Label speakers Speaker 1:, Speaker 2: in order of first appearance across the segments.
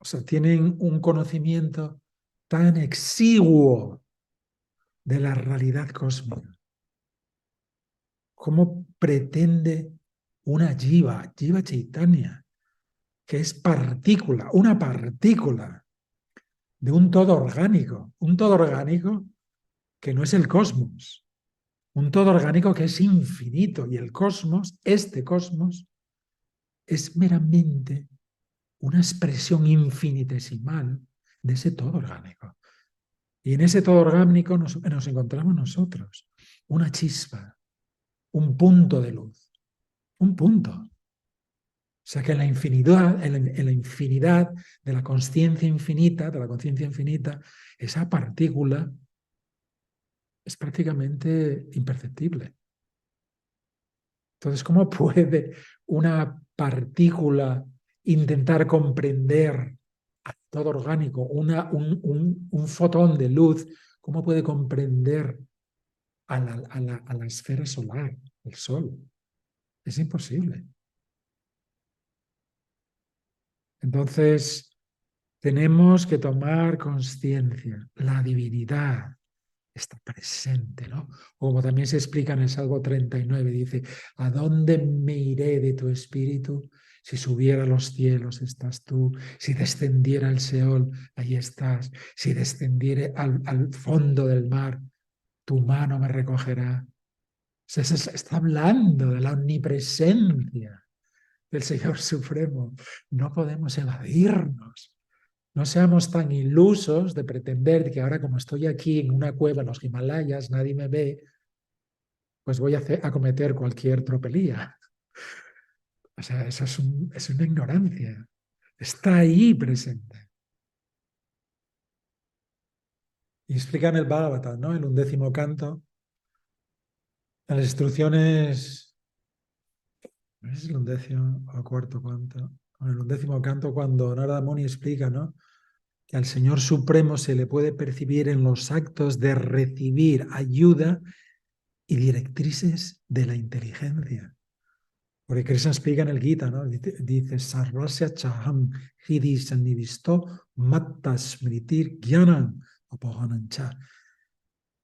Speaker 1: sea, tienen un conocimiento tan exiguo de la realidad cósmica. ¿Cómo pretende una jiva chaitanya, que es partícula, una partícula de un todo orgánico que no es el cosmos, un todo orgánico que es infinito, y el cosmos, este cosmos, es meramente una expresión infinitesimal de ese todo orgánico. Y en ese todo orgánico nos encontramos nosotros, una chispa, un punto de luz, un punto. O sea que en la infinidad de la conciencia infinita, esa partícula es prácticamente imperceptible. Entonces, ¿cómo puede una partícula intentar comprender a todo orgánico, un fotón de luz, cómo puede comprender a la esfera solar, el Sol? Es imposible. Entonces, tenemos que tomar conciencia. La divinidad está presente, ¿no? O como también se explica en el Salmo 39, dice: ¿a dónde me iré de tu espíritu? Si subiera a los cielos, estás tú. Si descendiera al Seol, ahí estás. Si descendiere al fondo del mar, tu mano me recogerá. O sea, se está hablando de la omnipresencia del Señor Supremo. No podemos evadirnos. No seamos tan ilusos de pretender que ahora, como estoy aquí en una cueva en los Himalayas, nadie me ve, pues voy a cometer cualquier tropelía. O sea, eso es una ignorancia. Está ahí presente. Y explica en el Bhagavatam, ¿no? En un 10º canto, en las instrucciones, no sé si es el 11º o 4º canto, en el 11º canto, cuando Narada Muni explica, ¿no?, que al Señor Supremo se le puede percibir en los actos de recibir ayuda y directrices de la inteligencia. Porque Krishna explica en el Gita, ¿no? Dice: Sarvasya chaham hidi sannivisto matta smritir jnanam apohanancha.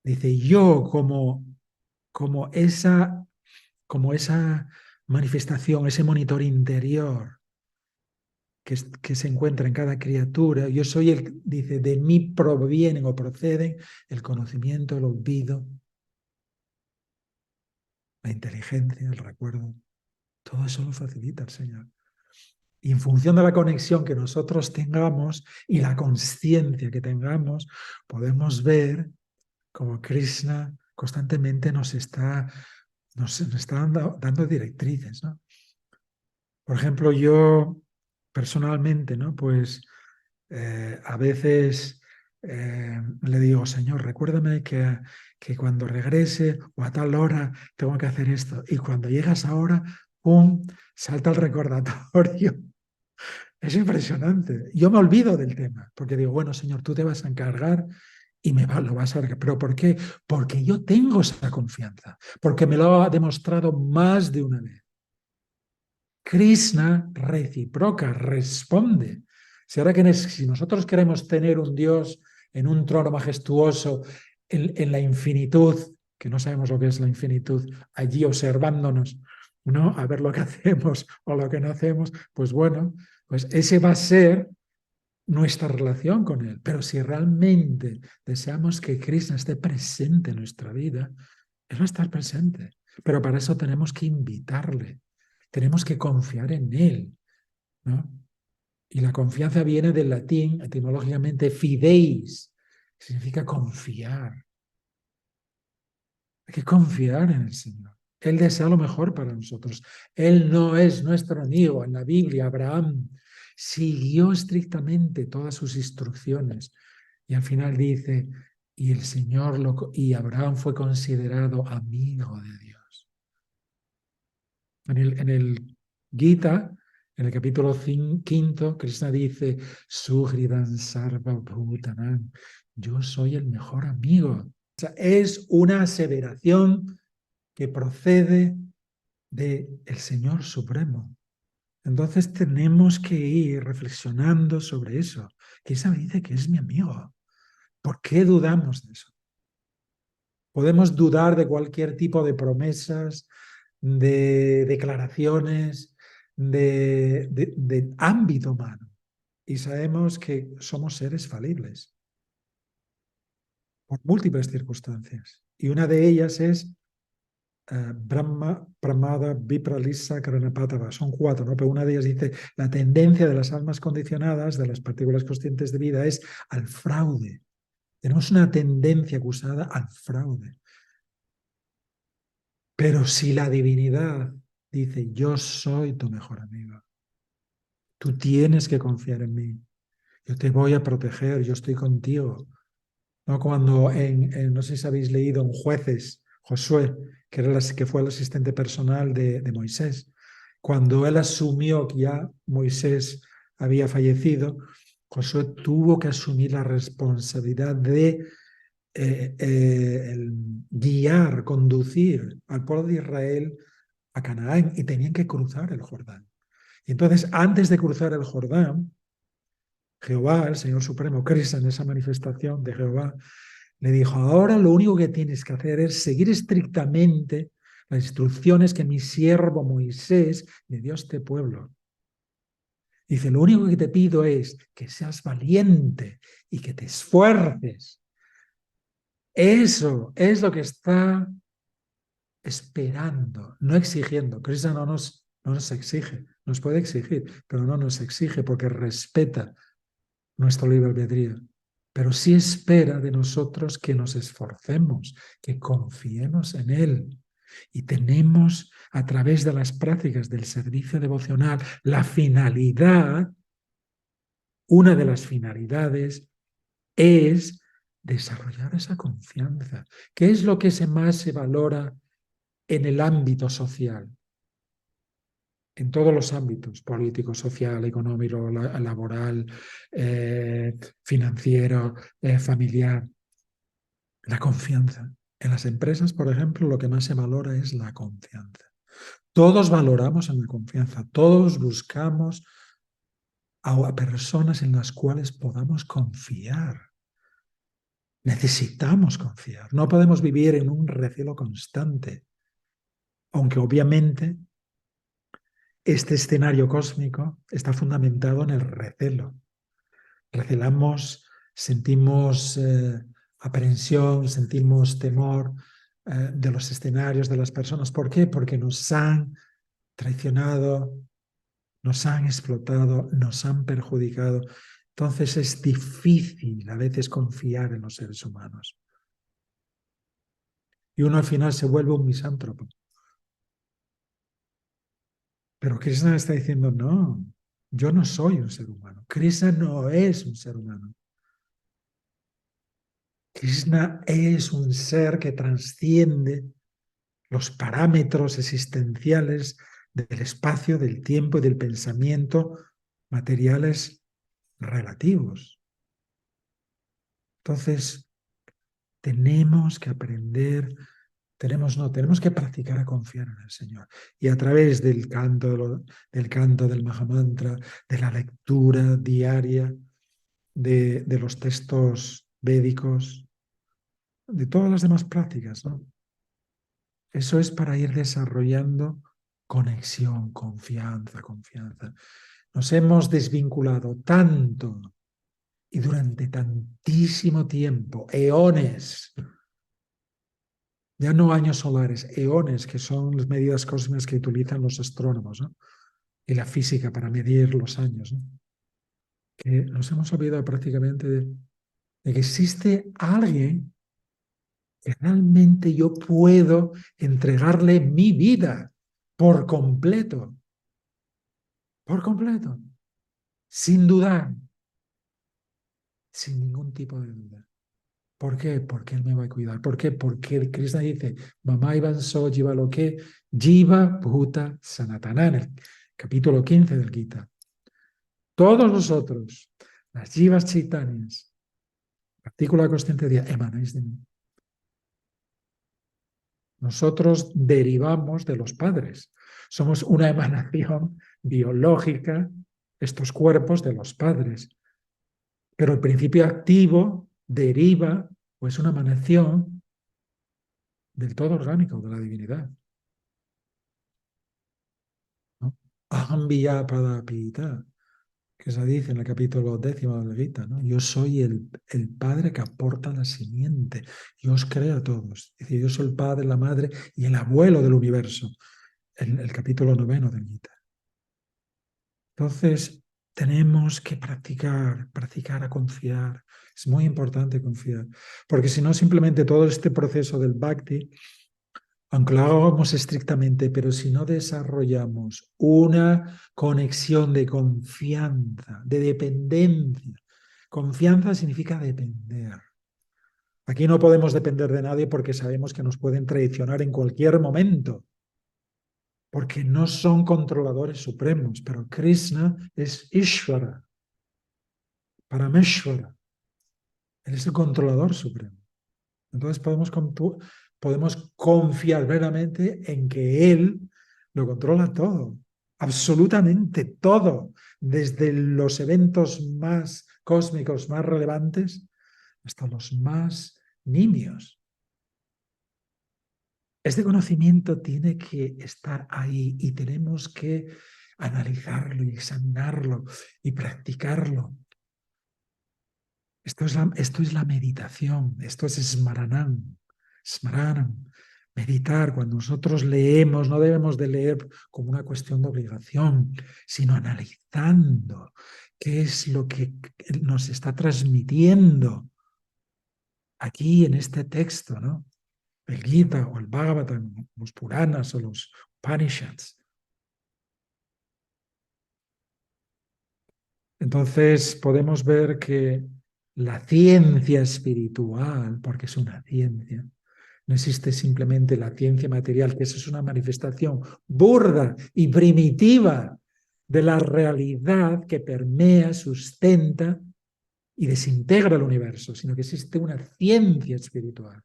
Speaker 1: Dice: yo como esa manifestación, ese monitor interior que se encuentra en cada criatura, yo soy dice, de mí provienen o proceden el conocimiento, el olvido, la inteligencia, el recuerdo. Todo eso lo facilita el Señor. Y en función de la conexión que nosotros tengamos y la conciencia que tengamos, podemos ver cómo Krishna constantemente nos está dando directrices, ¿no? Por ejemplo, yo personalmente, ¿no?, pues a veces le digo: Señor, recuérdame que cuando regrese o a tal hora tengo que hacer esto. Y cuando llegas ahora, ¡pum!, salta el recordatorio. Es impresionante. Yo me olvido del tema, porque digo: bueno, Señor, tú te vas a encargar y lo vas a ver. ¿Pero por qué? Porque yo tengo esa confianza, porque me lo ha demostrado más de una vez. Krishna reciproca, responde. Si nosotros queremos tener un Dios en un trono majestuoso, en la infinitud, que no sabemos lo que es la infinitud, allí observándonos, ¿no?, a ver lo que hacemos o lo que no hacemos, pues bueno, pues ese va a ser nuestra relación con Él. Pero si realmente deseamos que Krishna esté presente en nuestra vida, Él va a estar presente. Pero para eso tenemos que invitarle, tenemos que confiar en Él, ¿no? Y la confianza viene del latín, etimológicamente, fideis, que significa confiar. Hay que confiar en el Señor. Él desea lo mejor para nosotros. Él no es nuestro amigo. En la Biblia, Abraham siguió estrictamente todas sus instrucciones. Y al final dice: y y Abraham fue considerado amigo de Dios. En el Gita, en el capítulo 5, Krishna dice: Suhridan Sarva Bhutanam, yo soy el mejor amigo. O sea, es una aseveración que procede del Señor Supremo. Entonces tenemos que ir reflexionando sobre eso. Krishna me dice que es mi amigo. ¿Por qué dudamos de eso? Podemos dudar de cualquier tipo de promesas, de declaraciones, de ámbito humano. Y sabemos que somos seres falibles por múltiples circunstancias. Y una de ellas es Brahma, Pramada, Vipralisa, Karanapatava. Son 4, ¿no? Pero una de ellas dice, la tendencia de las almas condicionadas, de las partículas conscientes de vida, es al fraude. Tenemos una tendencia acusada al fraude. Pero si la divinidad dice, yo soy tu mejor amigo, tú tienes que confiar en mí, yo te voy a proteger, yo estoy contigo. ¿No? Cuando no sé si habéis leído en Jueces, Josué, que fue el asistente personal de Moisés, cuando él asumió que ya Moisés había fallecido, Josué tuvo que asumir la responsabilidad de guiar, conducir al pueblo de Israel a Canaán y tenían que cruzar el Jordán. Y entonces, antes de cruzar el Jordán, Jehová, el Señor Supremo, Krishna, en esa manifestación de Jehová, le dijo, ahora lo único que tienes que hacer es seguir estrictamente las instrucciones que mi siervo Moisés le dio a este pueblo. Dice, lo único que te pido es que seas valiente y que te esfuerces. Eso es lo que está esperando, no exigiendo. Krishna no nos exige, nos puede exigir, pero no nos exige porque respeta nuestro libre albedrío. Pero sí espera de nosotros que nos esforcemos, que confiemos en Él. Y tenemos, a través de las prácticas del servicio devocional, la finalidad, una de las finalidades es desarrollar esa confianza. ¿Qué es lo que más se valora en el ámbito social? En todos los ámbitos, político, social, económico, laboral, financiero, familiar. La confianza. En las empresas, por ejemplo, lo que más se valora es la confianza. Todos valoramos en la confianza, todos buscamos a personas en las cuales podamos confiar. Necesitamos confiar, no podemos vivir en un recelo constante, aunque obviamente este escenario cósmico está fundamentado en el recelo. Recelamos, sentimos aprensión, sentimos temor de los escenarios, de las personas. ¿Por qué? Porque nos han traicionado, nos han explotado, nos han perjudicado. Entonces es difícil a veces confiar en los seres humanos. Y uno al final se vuelve un misántropo. Pero Krishna está diciendo, no, yo no soy un ser humano. Krishna no es un ser humano. Krishna es un ser que trasciende los parámetros existenciales del espacio, del tiempo y del pensamiento materiales relativos. Entonces, tenemos que aprender, tenemos que practicar a confiar en el Señor. Y a través del canto, del Mahamantra, de la lectura diaria de los textos védicos, de todas las demás prácticas, ¿no? Eso es para ir desarrollando conexión, confianza. Nos hemos desvinculado tanto y durante tantísimo tiempo, eones, ya no años solares, eones, que son las medidas cósmicas que utilizan los astrónomos, ¿no? Y la física para medir los años, ¿no? Que nos hemos olvidado prácticamente de que existe alguien que realmente yo puedo entregarle mi vida por completo, sin dudar, sin ningún tipo de duda. ¿Por qué? Porque Él me va a cuidar. ¿Por qué? Porque el Krishna dice, Mamá Ivan So Jiva Loke, Jiva Bhuta Sanatana, en el capítulo 15 del Gita. Todos vosotros, las Jivas Chaitanyas, partícula consciente de Dios, emanáis de mí. Nosotros derivamos de los padres. Somos una emanación biológica estos cuerpos de los padres. Pero el principio activo deriva, o es una emanación del todo orgánico, de la divinidad, ¿no? Aham Pradapita, que se dice en el capítulo 10 del Gita, ¿no? Yo soy el padre que aporta la simiente. Yo os creo a todos. Es decir, yo soy el padre, la madre y el abuelo del universo. En el capítulo 9 del Gita. Entonces, tenemos que practicar a confiar. Es muy importante confiar. Porque si no, simplemente todo este proceso del bhakti, aunque lo hagamos estrictamente, pero si no desarrollamos una conexión de confianza, de dependencia. Confianza significa depender. Aquí no podemos depender de nadie porque sabemos que nos pueden traicionar en cualquier momento, porque no son controladores supremos, pero Krishna es Ishvara, Parameshvara, él es el controlador supremo. Entonces podemos confiar plenamente en que Él lo controla todo, absolutamente todo, desde los eventos más cósmicos, más relevantes, hasta los más nimios. Este conocimiento tiene que estar ahí y tenemos que analizarlo y examinarlo y practicarlo. Esto es la meditación, esto es Smaranam. Smaranam. Meditar, cuando nosotros leemos, no debemos de leer como una cuestión de obligación, sino analizando qué es lo que nos está transmitiendo aquí en este texto, ¿no? El Gita o el Bhagavatam, los Puranas o los Upanishads. Entonces podemos ver que la ciencia espiritual, porque es una ciencia, no existe simplemente la ciencia material, que eso es una manifestación burda y primitiva de la realidad que permea, sustenta y desintegra el universo, sino que existe una ciencia espiritual.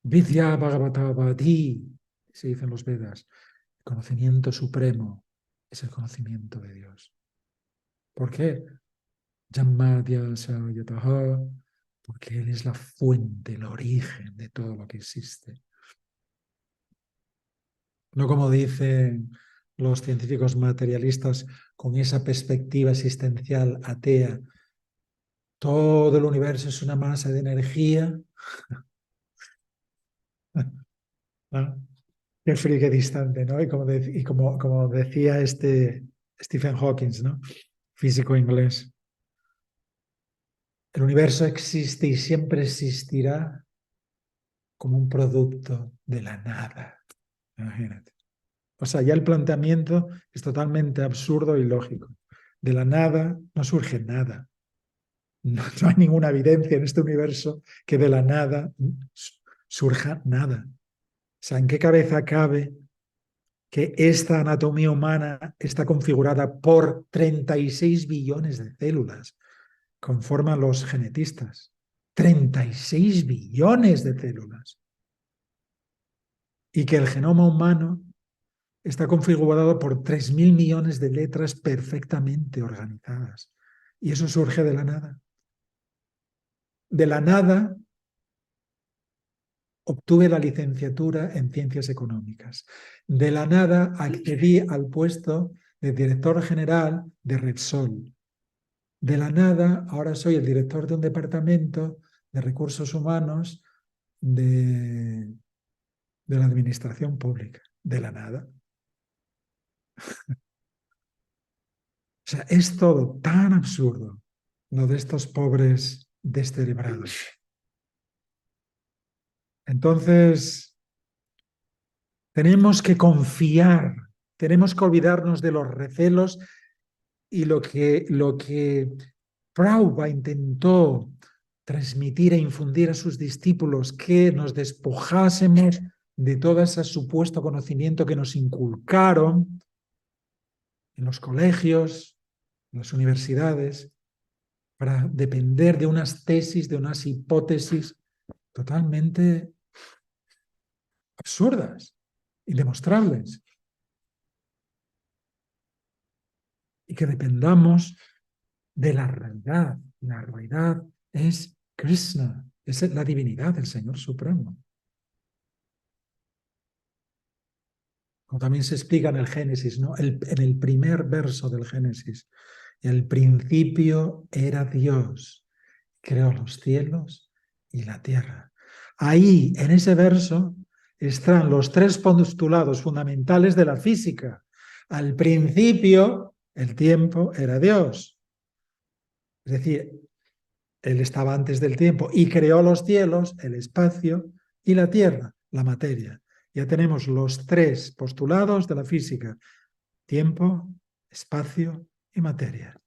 Speaker 1: Vidya Bhagavatavadi, se dicen los Vedas, el conocimiento supremo es el conocimiento de Dios. ¿Por qué? Yammadya Sayataha, porque Él es la fuente, el origen de todo lo que existe. No como dicen los científicos materialistas con esa perspectiva existencial atea, todo el universo es una masa de energía. ¿No? Qué frío, qué distante, ¿no? Como decía este Stephen Hawking, ¿no? Físico inglés. El universo existe y siempre existirá como un producto de la nada. Imagínate. O sea, ya el planteamiento es totalmente absurdo y lógico. De la nada no surge nada. No hay ninguna evidencia en este universo que de la nada surja nada. O sea, ¿en qué cabeza cabe que esta anatomía humana está configurada por 36 billones de células? Conforman los genetistas. 36 billones de células. Y que el genoma humano está configurado por 3.000 millones de letras perfectamente organizadas. Y eso surge de la nada. De la nada obtuve la licenciatura en Ciencias Económicas. De la nada accedí al puesto de director general de Repsol. De la nada ahora soy el director de un departamento de recursos humanos de la administración pública. De la nada. O sea, es todo tan absurdo lo de estos pobres descerebrados. Entonces, tenemos que confiar, tenemos que olvidarnos de los recelos y lo que Prabhupada intentó transmitir e infundir a sus discípulos, que nos despojásemos de todo ese supuesto conocimiento que nos inculcaron en los colegios, en las universidades, para depender de unas tesis, de unas hipótesis totalmente absurdas, indemostrables. y que dependamos de la realidad. La realidad es Krishna, es la divinidad, el Señor Supremo. Como también se explica en el Génesis, ¿no? En el primer verso del Génesis. El principio era Dios, creó los cielos y la tierra. Ahí, en ese verso, están los tres postulados fundamentales de la física. Al principio, el tiempo era Dios. Es decir, Él estaba antes del tiempo y creó los cielos, el espacio y la tierra, la materia. Ya tenemos los tres postulados de la física: tiempo, espacio y materia.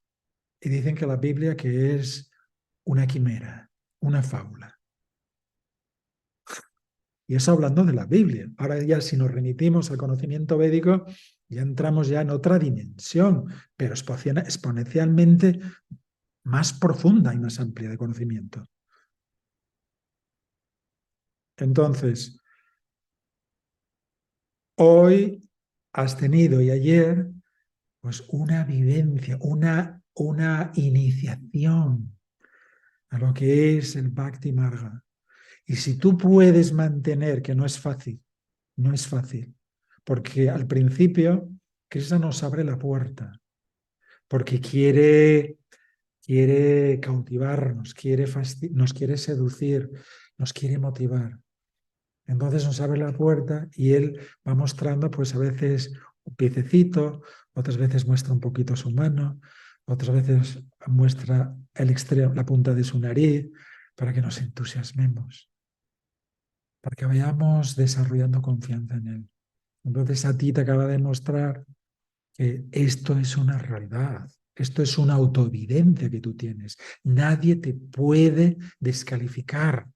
Speaker 1: Y dicen que la Biblia que es una quimera, una fábula. Y eso hablando de la Biblia. Ahora ya si nos remitimos al conocimiento védico, ya entramos ya en otra dimensión, pero exponencialmente más profunda y más amplia de conocimiento. Entonces, hoy has tenido y ayer pues una vivencia, una iniciación a lo que es el Bhakti Marga. Y si tú puedes mantener, que no es fácil, no es fácil, porque al principio Krishna nos abre la puerta, porque quiere cautivarnos, nos quiere seducir, nos quiere motivar. Entonces nos abre la puerta y él va mostrando, pues a veces un piececito, otras veces muestra un poquito su mano, otras veces muestra el extremo, la punta de su nariz, para que nos entusiasmemos, para que vayamos desarrollando confianza en él. Entonces a ti te acaba de mostrar que esto es una realidad, esto es una autoevidencia que tú tienes. Nadie te puede descalificar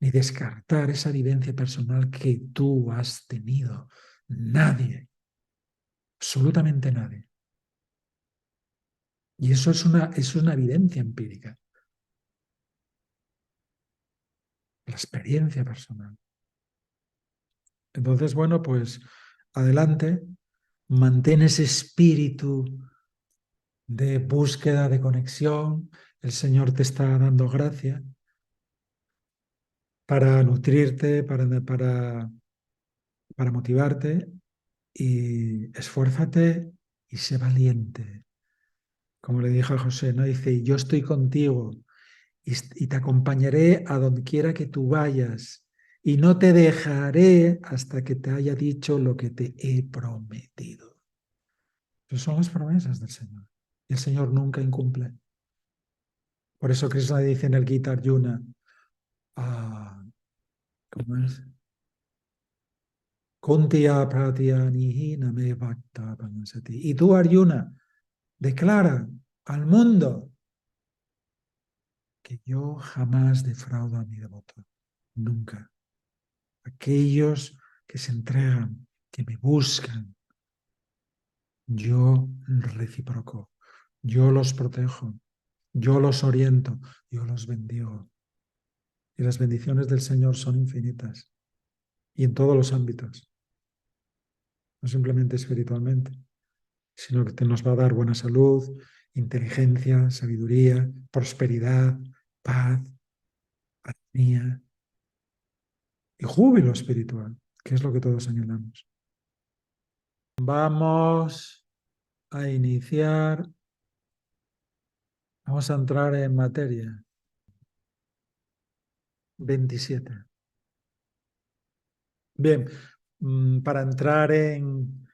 Speaker 1: ni descartar esa vivencia personal que tú has tenido. Nadie, absolutamente nadie. Y eso es una evidencia empírica, la experiencia personal. Entonces, bueno, pues adelante, mantén ese espíritu de búsqueda, de conexión. El Señor te está dando gracia para nutrirte, para motivarte, y esfuérzate y sé valiente. Como le dijo a José, ¿no? Dice, yo estoy contigo y te acompañaré a donde quiera que tú vayas y no te dejaré hasta que te haya dicho lo que te he prometido. Esas son las promesas del Señor. Y el Señor nunca incumple. Por eso Krishna dice en el Gita Arjuna, ¿cómo es? Kuntiya pratyanihi name bhakta panasati. Y tú, Arjuna, declara al mundo que yo jamás defraudo a mi devoto. Nunca. Aquellos que se entregan, que me buscan, yo reciproco, yo los protejo, yo los oriento, yo los bendigo. Y las bendiciones del Señor son infinitas y en todos los ámbitos, no simplemente espiritualmente, sino que nos va a dar buena salud, inteligencia, sabiduría, prosperidad, paz, armonía y júbilo espiritual, que es lo que todos anhelamos. Vamos a iniciar, vamos a entrar en materia. 27. Bien, para entrar en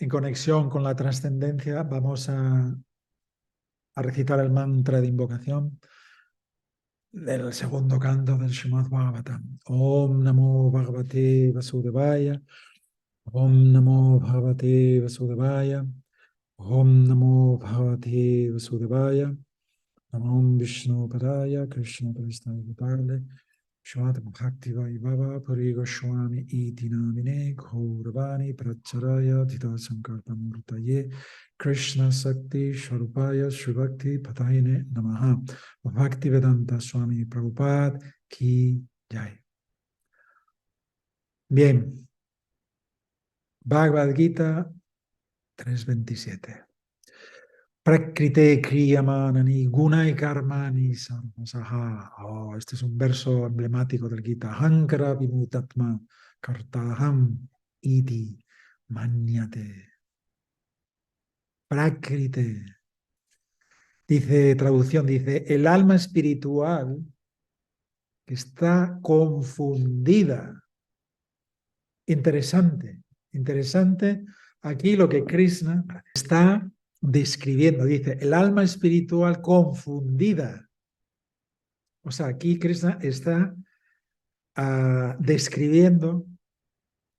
Speaker 1: conexión con la trascendencia, vamos a recitar el mantra de invocación del segundo canto del Srimad Bhagavatam. Om Namo Bhagavate Vasudevaya. Om Namo Bhagavate Vasudevaya. Om Namo Bhagavate Vasudevaya. Namo Vishnu Padaya Krishna Prasthaya Bhutale. Shvat Bhakti Vaibhava Puri Goswami Iti Namine Gauravani Pracharaya Tita Sankalpa Murtaye Krishna Sakti Swarupaya Shivakti Patayine Namaha Bhakti Vedanta Swami Prabhupada Ki Jai. Bien, Bhagavad Gita 3.27. Prakrite kriyamanani gunai karmani sarvasaha. Oh, este es un verso emblemático del Gita. Ahankara vimutatma kartaham iti manyate. Prakrite. Dice, traducción, dice, el alma espiritual que está confundida. Interesante, interesante. Aquí lo que Krishna está describiendo, dice, el alma espiritual confundida. O sea, aquí Krishna está describiendo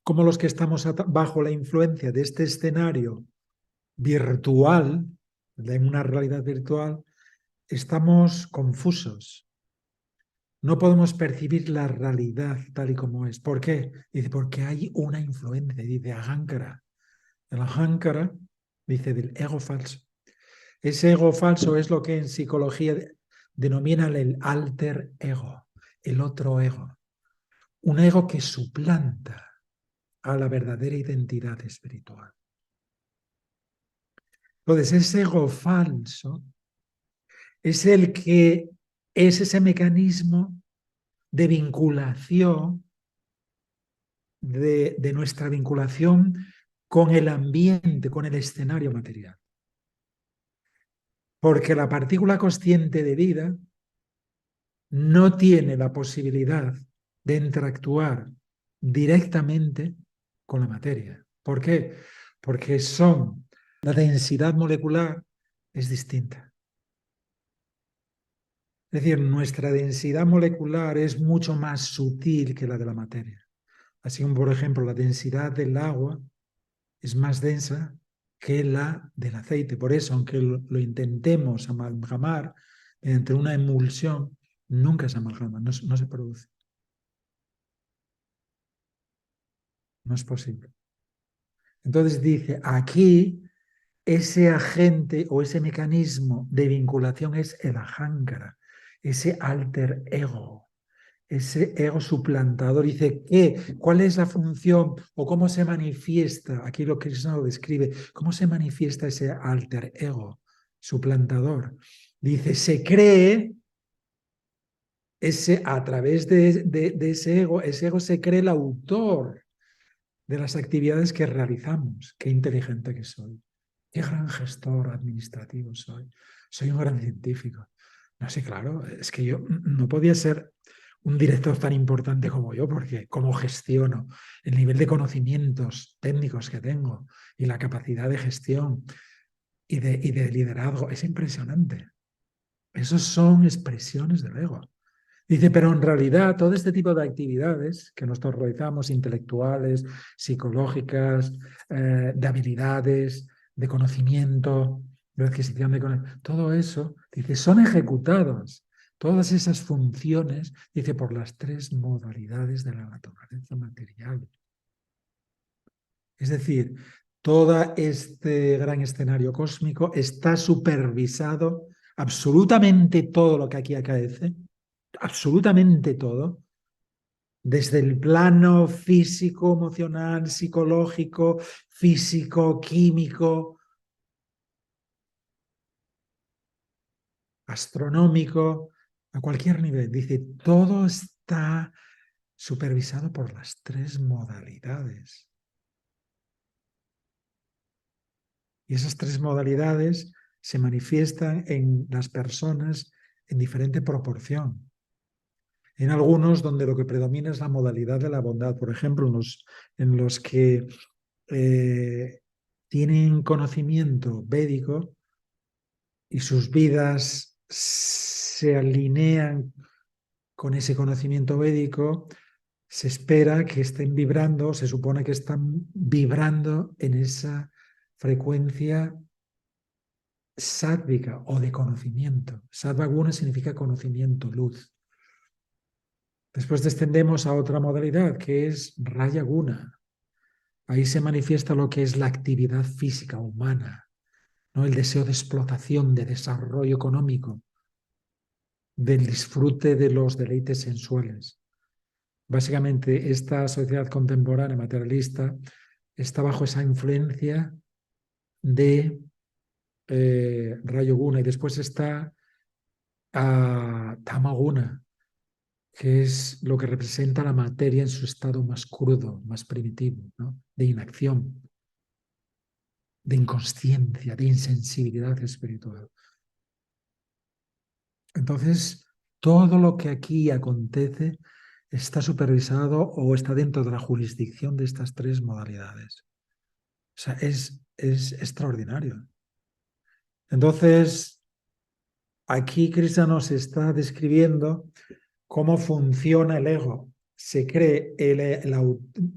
Speaker 1: cómo los que estamos bajo la influencia de este escenario virtual, de una realidad virtual, estamos confusos. No podemos percibir la realidad tal y como es. ¿Por qué? Dice, porque hay una influencia, dice ahankara. El ahankara, dice, del ego falso. Ese ego falso es lo que en psicología denominan el alter ego, el otro ego. Un ego que suplanta a la verdadera identidad espiritual. Entonces, ese ego falso es el que es ese mecanismo de vinculación, de nuestra vinculación con el ambiente, con el escenario material. Porque la partícula consciente de vida no tiene la posibilidad de interactuar directamente con la materia. ¿Por qué? Porque la densidad molecular es distinta. Es decir, nuestra densidad molecular es mucho más sutil que la de la materia. Así como, por ejemplo, la densidad del agua es más densa que la del aceite. Por eso, aunque lo intentemos amalgamar mediante una emulsión, nunca se amalgama, no se produce. No es posible. Entonces dice, aquí ese agente o ese mecanismo de vinculación es el ahankara, ese alter ego, ese ego suplantador. Dice, ¿cuál es la función o cómo se manifiesta? Aquí lo que Krishna lo describe, ¿cómo se manifiesta ese alter ego suplantador? Dice, se cree a través de ese ego se cree el autor de las actividades que realizamos. Qué inteligente que soy. Qué gran gestor administrativo soy. Soy un gran científico. No sé, claro, es que yo no podía ser un director tan importante como yo, porque cómo gestiono el nivel de conocimientos técnicos que tengo y la capacidad de gestión y de liderazgo es impresionante. Esos son expresiones del ego. Dice, pero en realidad todo este tipo de actividades que nosotros realizamos, intelectuales, psicológicas, de habilidades, de conocimiento, de adquisición de conocimiento, todo eso, dice, son ejecutados, todas esas funciones, dice, por las tres modalidades de la naturaleza material. Es decir, todo este gran escenario cósmico está supervisado, absolutamente todo lo que aquí acaece, absolutamente todo, desde el plano físico, emocional, psicológico, físico, químico, astronómico, a cualquier nivel. Dice, todo está supervisado por las tres modalidades. Y esas tres modalidades se manifiestan en las personas en diferente proporción. En algunos donde lo que predomina es la modalidad de la bondad, por ejemplo, en los que tienen conocimiento védico y sus vidas se alinean con ese conocimiento védico, se espera que estén vibrando, se supone que están vibrando en esa frecuencia sádvica o de conocimiento. Sattva guna significa conocimiento, luz. Después descendemos a otra modalidad que es raya guna. Ahí se manifiesta lo que es la actividad física humana, ¿no? El deseo de explotación, de desarrollo económico, del disfrute de los deleites sensuales. Básicamente, esta sociedad contemporánea materialista está bajo esa influencia de rayo guna, y después está tamaguna, que es lo que representa la materia en su estado más crudo, más primitivo, ¿no? De inacción, de inconsciencia, de insensibilidad espiritual. Entonces, todo lo que aquí acontece está supervisado o está dentro de la jurisdicción de estas tres modalidades. O sea, es extraordinario. Entonces, aquí Krishna nos está describiendo cómo funciona el ego. Se cree,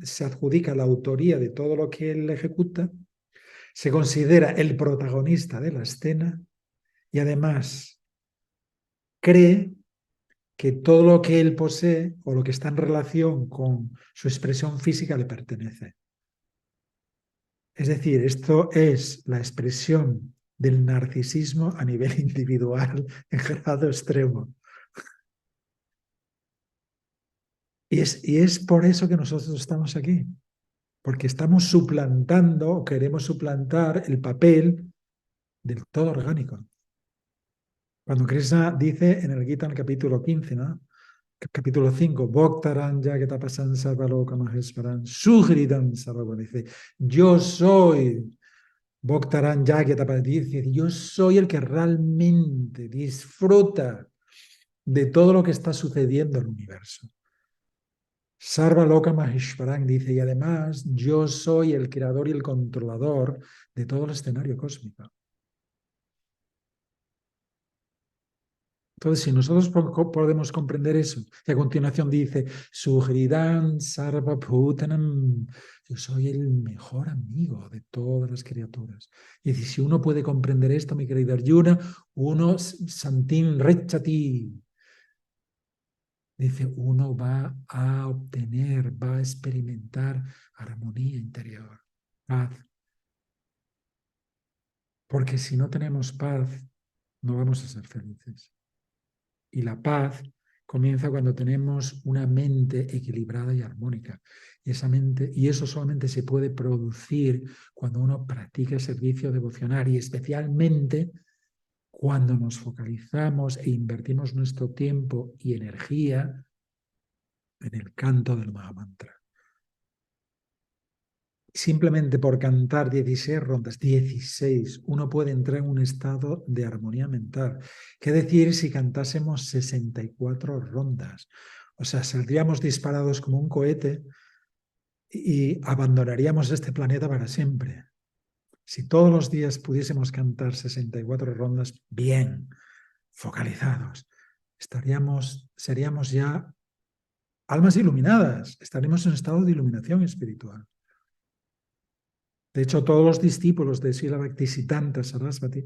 Speaker 1: se adjudica la autoría de todo lo que él ejecuta, se considera el protagonista de la escena y además cree que todo lo que él posee o lo que está en relación con su expresión física le pertenece. Es decir, esto es la expresión del narcisismo a nivel individual en grado extremo. Y es por eso que nosotros estamos aquí, porque estamos suplantando o queremos suplantar el papel del todo orgánico. Cuando Krishna dice en el Gita, en el capítulo 15, ¿no? Capítulo 5, Bhaktaran Jagatapasan Sarvaloka Maheswaran Suhridan Sarvaloka. Dice, yo soy Bhaktaran Jagatapasan, dice, yo soy el que realmente disfruta de todo lo que está sucediendo en el universo. Sarvaloka Maheshwaran dice, y además yo soy el creador y el controlador de todo el escenario cósmico. Entonces, si nosotros podemos comprender eso, y a continuación dice, Suhridan Sarva Bhutanam, yo soy el mejor amigo de todas las criaturas. Y dice, si uno puede comprender esto, mi querido Arjuna, uno Santin Rechati, dice, uno va a obtener, va a experimentar armonía interior, paz. Porque si no tenemos paz, no vamos a ser felices. Y la paz comienza cuando tenemos una mente equilibrada y armónica. Y eso solamente se puede producir cuando uno practica el servicio devocional y especialmente cuando nos focalizamos e invertimos nuestro tiempo y energía en el canto del Mahamantra. Simplemente por cantar 16 rondas, 16, uno puede entrar en un estado de armonía mental. ¿Qué decir si cantásemos 64 rondas? O sea, saldríamos disparados como un cohete y abandonaríamos este planeta para siempre. Si todos los días pudiésemos cantar 64 rondas bien, focalizados, seríamos ya almas iluminadas, estaríamos en un estado de iluminación espiritual. De hecho, todos los discípulos de Srila Bhaktisiddhanta Sarasvati,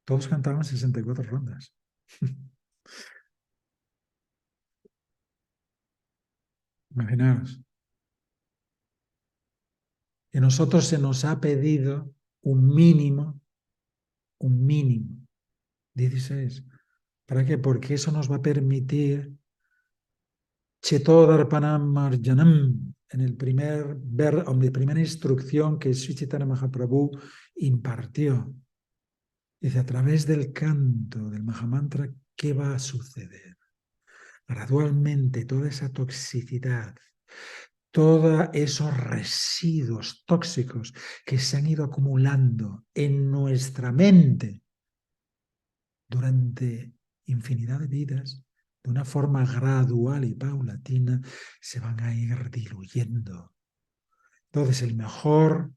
Speaker 1: todos cantaban 64 rondas. Imaginaos. Y a nosotros se nos ha pedido un mínimo, 16. ¿Para qué? Porque eso nos va a permitir Chetodarpanam Marjanam, en la primera instrucción que Sri Chaitanya Mahaprabhu impartió. Dice, a través del canto del Mahamantra, ¿qué va a suceder? Gradualmente toda esa toxicidad, todos esos residuos tóxicos que se han ido acumulando en nuestra mente durante infinidad de vidas, de una forma gradual y paulatina, se van a ir diluyendo. Entonces, el mejor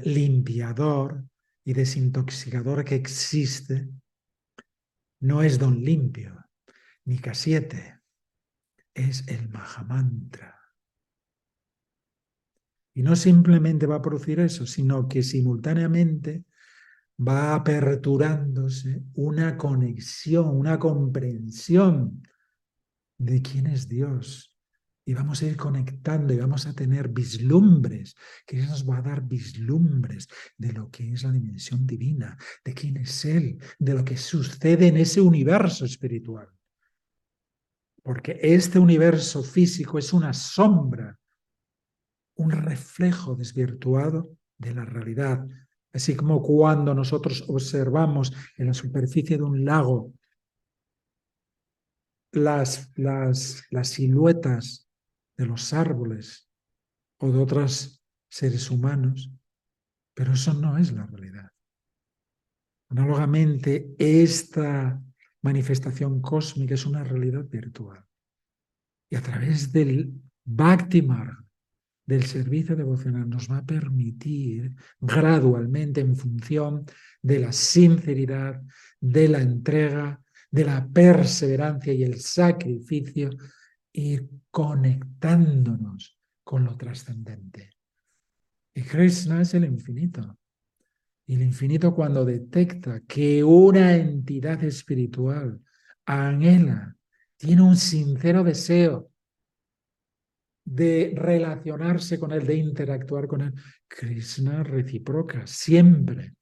Speaker 1: limpiador y desintoxicador que existe no es Don Limpio, ni K7, es el Mahamantra. Y no simplemente va a producir eso, sino que simultáneamente va aperturándose una conexión, una comprensión de quién es Dios. Y vamos a ir conectando y vamos a tener vislumbres, que Dios nos va a dar vislumbres de lo que es la dimensión divina, de quién es Él, de lo que sucede en ese universo espiritual. Porque este universo físico es una sombra, un reflejo desvirtuado de la realidad Así como cuando nosotros observamos en la superficie de un lago las siluetas de los árboles o de otros seres humanos, pero eso no es la realidad. Análogamente, esta manifestación cósmica es una realidad virtual. Y a través del Bhakti Marga, del servicio devocional, nos va a permitir gradualmente, en función de la sinceridad, de la entrega, de la perseverancia y el sacrificio, ir conectándonos con lo trascendente. Y Krishna es el infinito. Y el infinito, cuando detecta que una entidad espiritual anhela, tiene un sincero deseo de relacionarse con él, de interactuar con él, Krishna reciproca siempre.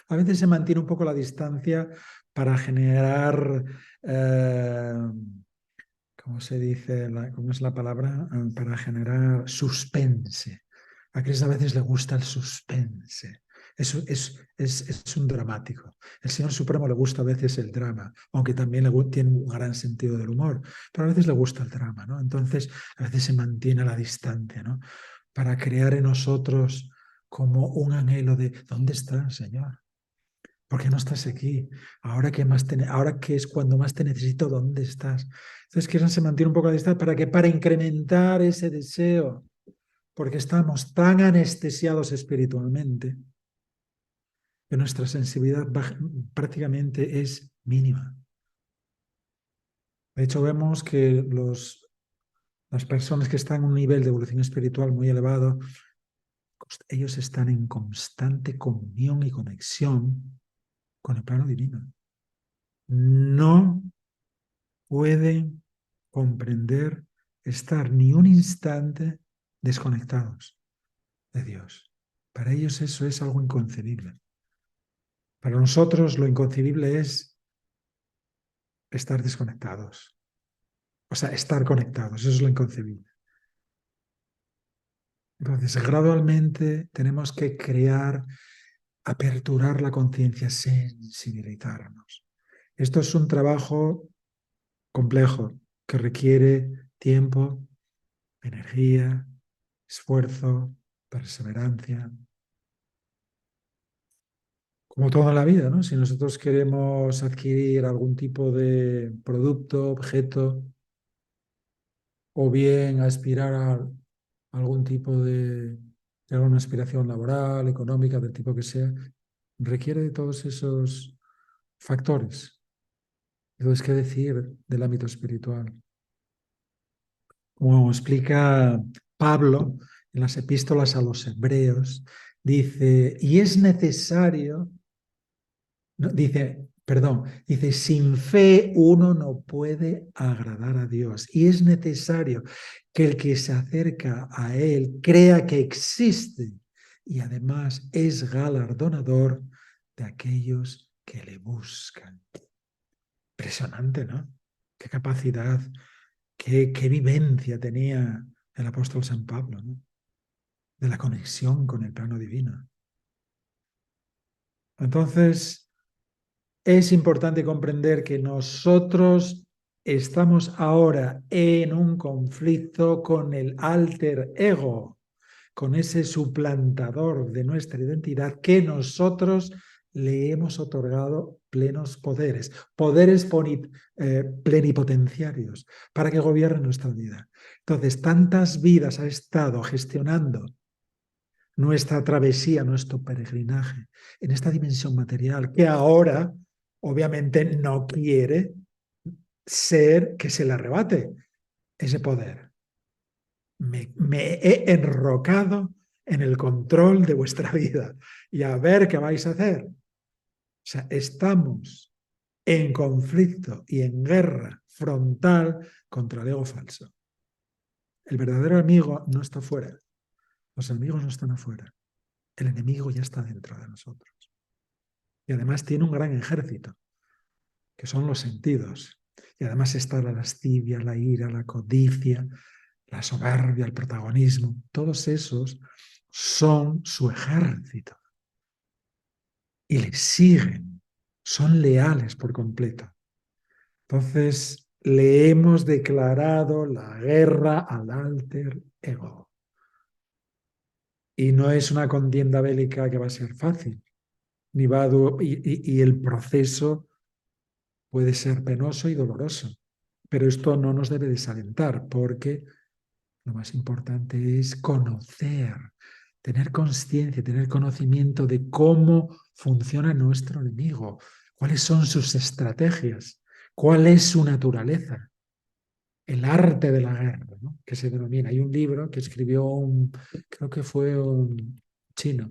Speaker 1: A veces se mantiene un poco la distancia para generar, ¿cómo se dice? ¿Cómo es la palabra? Para generar suspense. A Krishna a veces le gusta el suspense. Es un dramático. El Señor Supremo le gusta a veces el drama, aunque también tiene un gran sentido del humor, pero a veces le gusta el drama, ¿no? Entonces, a veces se mantiene a la distancia, ¿no? Para crear en nosotros como un anhelo de ¿dónde está, Señor? ¿Por qué no estás aquí? Ahora que es cuando más te necesito, ¿dónde estás? Entonces, que se mantiene un poco a la distancia para que para incrementar ese deseo, porque estamos tan anestesiados espiritualmente que nuestra sensibilidad prácticamente es mínima. De hecho, vemos que las personas que están en un nivel de evolución espiritual muy elevado, ellos están en constante comunión y conexión con el plano divino. No pueden comprender estar ni un instante desconectados de Dios. Para ellos eso es algo inconcebible. Para nosotros lo inconcebible es estar desconectados. O sea, estar conectados, eso es lo inconcebible. Entonces, gradualmente tenemos que crear, aperturar la conciencia, sensibilizarnos. Esto es un trabajo complejo que requiere tiempo, energía, esfuerzo, perseverancia. Como toda la vida, ¿no? Si nosotros queremos adquirir algún tipo de producto, objeto, o bien aspirar a algún tipo de alguna aspiración laboral, económica, del tipo que sea, requiere de todos esos factores. Entonces, ¿qué decir del ámbito espiritual? Como explica Pablo en las epístolas a los hebreos, dice, y es necesario, no, dice, sin fe uno no puede agradar a Dios. Y es necesario que el que se acerca a Él crea que existe y además es galardonador de aquellos que le buscan. Impresionante, ¿no? Qué capacidad, qué vivencia tenía el apóstol San Pablo, ¿no? De la conexión con el plano divino. Entonces, es importante comprender que nosotros estamos ahora en un conflicto con el alter ego, con ese suplantador de nuestra identidad que nosotros le hemos otorgado plenos poderes, plenipotenciarios, para que gobierne nuestra vida. Entonces, tantas vidas ha estado gestionando nuestra travesía, nuestro peregrinaje en esta dimensión material, que ahora obviamente no quiere ser que se le arrebate ese poder. Me he enrocado en el control de vuestra vida y a ver qué vais a hacer. O sea, estamos en conflicto y en guerra frontal contra el ego falso. El verdadero amigo no está fuera. Los enemigos no están afuera. El enemigo ya está dentro de nosotros. Y además tiene un gran ejército, que son los sentidos. Y además está la lascivia, la ira, la codicia, la soberbia, el protagonismo. Todos esos son su ejército. y le siguen, son leales por completo. Entonces, le hemos declarado la guerra al alter ego. Y no es una contienda bélica que va a ser fácil, ni va a y el proceso puede ser penoso y doloroso. Pero esto no nos debe desalentar, porque lo más importante es conocer, tener conciencia, tener conocimiento de cómo funciona nuestro enemigo, cuáles son sus estrategias, cuál es su naturaleza, el arte de la guerra, ¿no? Que se denomina. Hay un libro que escribió creo que fue un chino,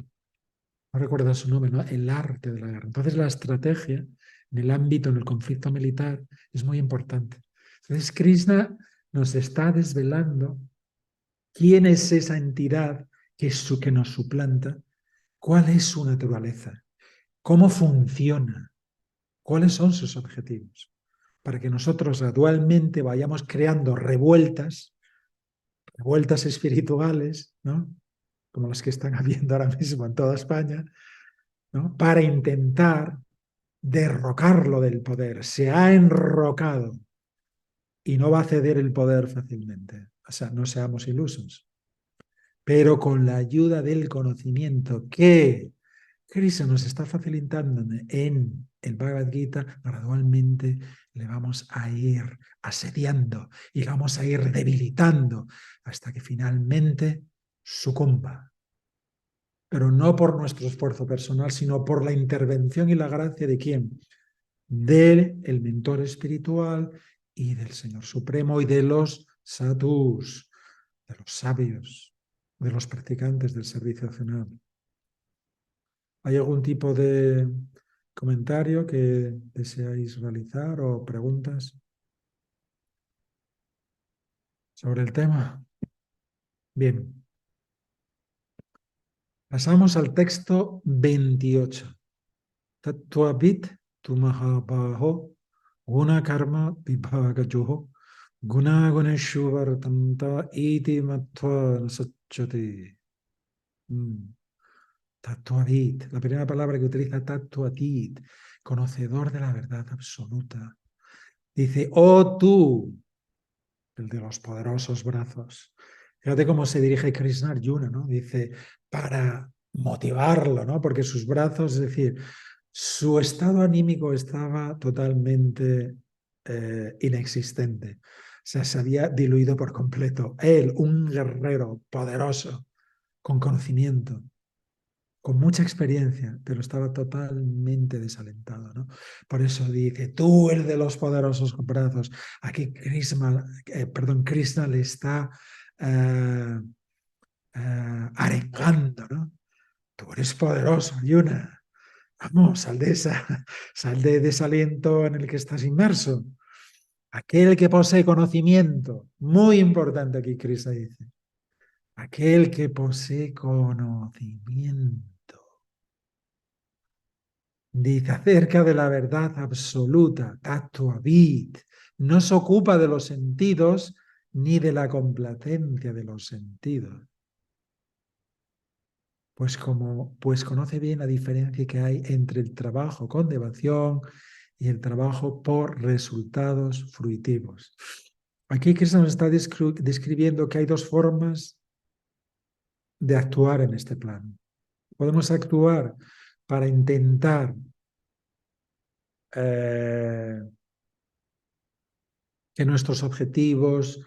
Speaker 1: no recuerdo su nombre, ¿no? El arte de la guerra. Entonces la estrategia en el ámbito, en el conflicto militar, es muy importante. Entonces Krishna nos está desvelando quién es esa entidad que nos suplanta, cuál es su naturaleza, cómo funciona, cuáles son sus objetivos, para que nosotros gradualmente vayamos creando revueltas espirituales, ¿no? Como las que están habiendo ahora mismo en toda España, ¿no? Para intentar derrocarlo del poder. Se ha enrocado y no va a ceder el poder fácilmente. O sea, no seamos ilusos. Pero con la ayuda del conocimiento que Krishna nos está facilitando en el Bhagavad Gita, gradualmente le vamos a ir asediando y le vamos a ir debilitando hasta que finalmente sucumba. Pero no por nuestro esfuerzo personal, sino por la intervención y la gracia de quién? Del mentor espiritual y del Señor Supremo y de los sadhus, de los sabios, de los practicantes del servicio nacional. ¿Hay algún tipo de comentario que deseáis realizar o preguntas sobre el tema? Bien, pasamos al texto 28. Tattvabit tu mahabaho guna karma vibhagajoho guna guneshu vartanta iti matva nasacchati. Tattvatit, la primera palabra que utiliza Tattvatit, conocedor de la verdad absoluta. Dice, oh tú, el de los poderosos brazos. Fíjate cómo se dirige Krishna a Arjuna, ¿no? Dice, para motivarlo, ¿no? Porque sus brazos, es decir, su estado anímico estaba totalmente inexistente. O sea, se había diluido por completo. Él, un guerrero poderoso, con conocimiento, con mucha experiencia, pero estaba totalmente desalentado, ¿no? Por eso dice, tú el de los poderosos brazos. Aquí Krishna le está arengando, ¿no? Tú eres poderoso, Arjuna. Vamos, sal de desaliento en el que estás inmerso. Aquel que posee conocimiento, muy importante aquí Krishna dice, aquel que posee conocimiento. Dice acerca de la verdad absoluta, Tattvavid, no se ocupa de los sentidos ni de la complacencia de los sentidos. Pues conoce bien la diferencia que hay entre el trabajo con devoción y el trabajo por resultados fruitivos. Aquí Krishna nos está describiendo que hay dos formas de actuar en este plan. Podemos actuar para intentar que nuestros objetivos,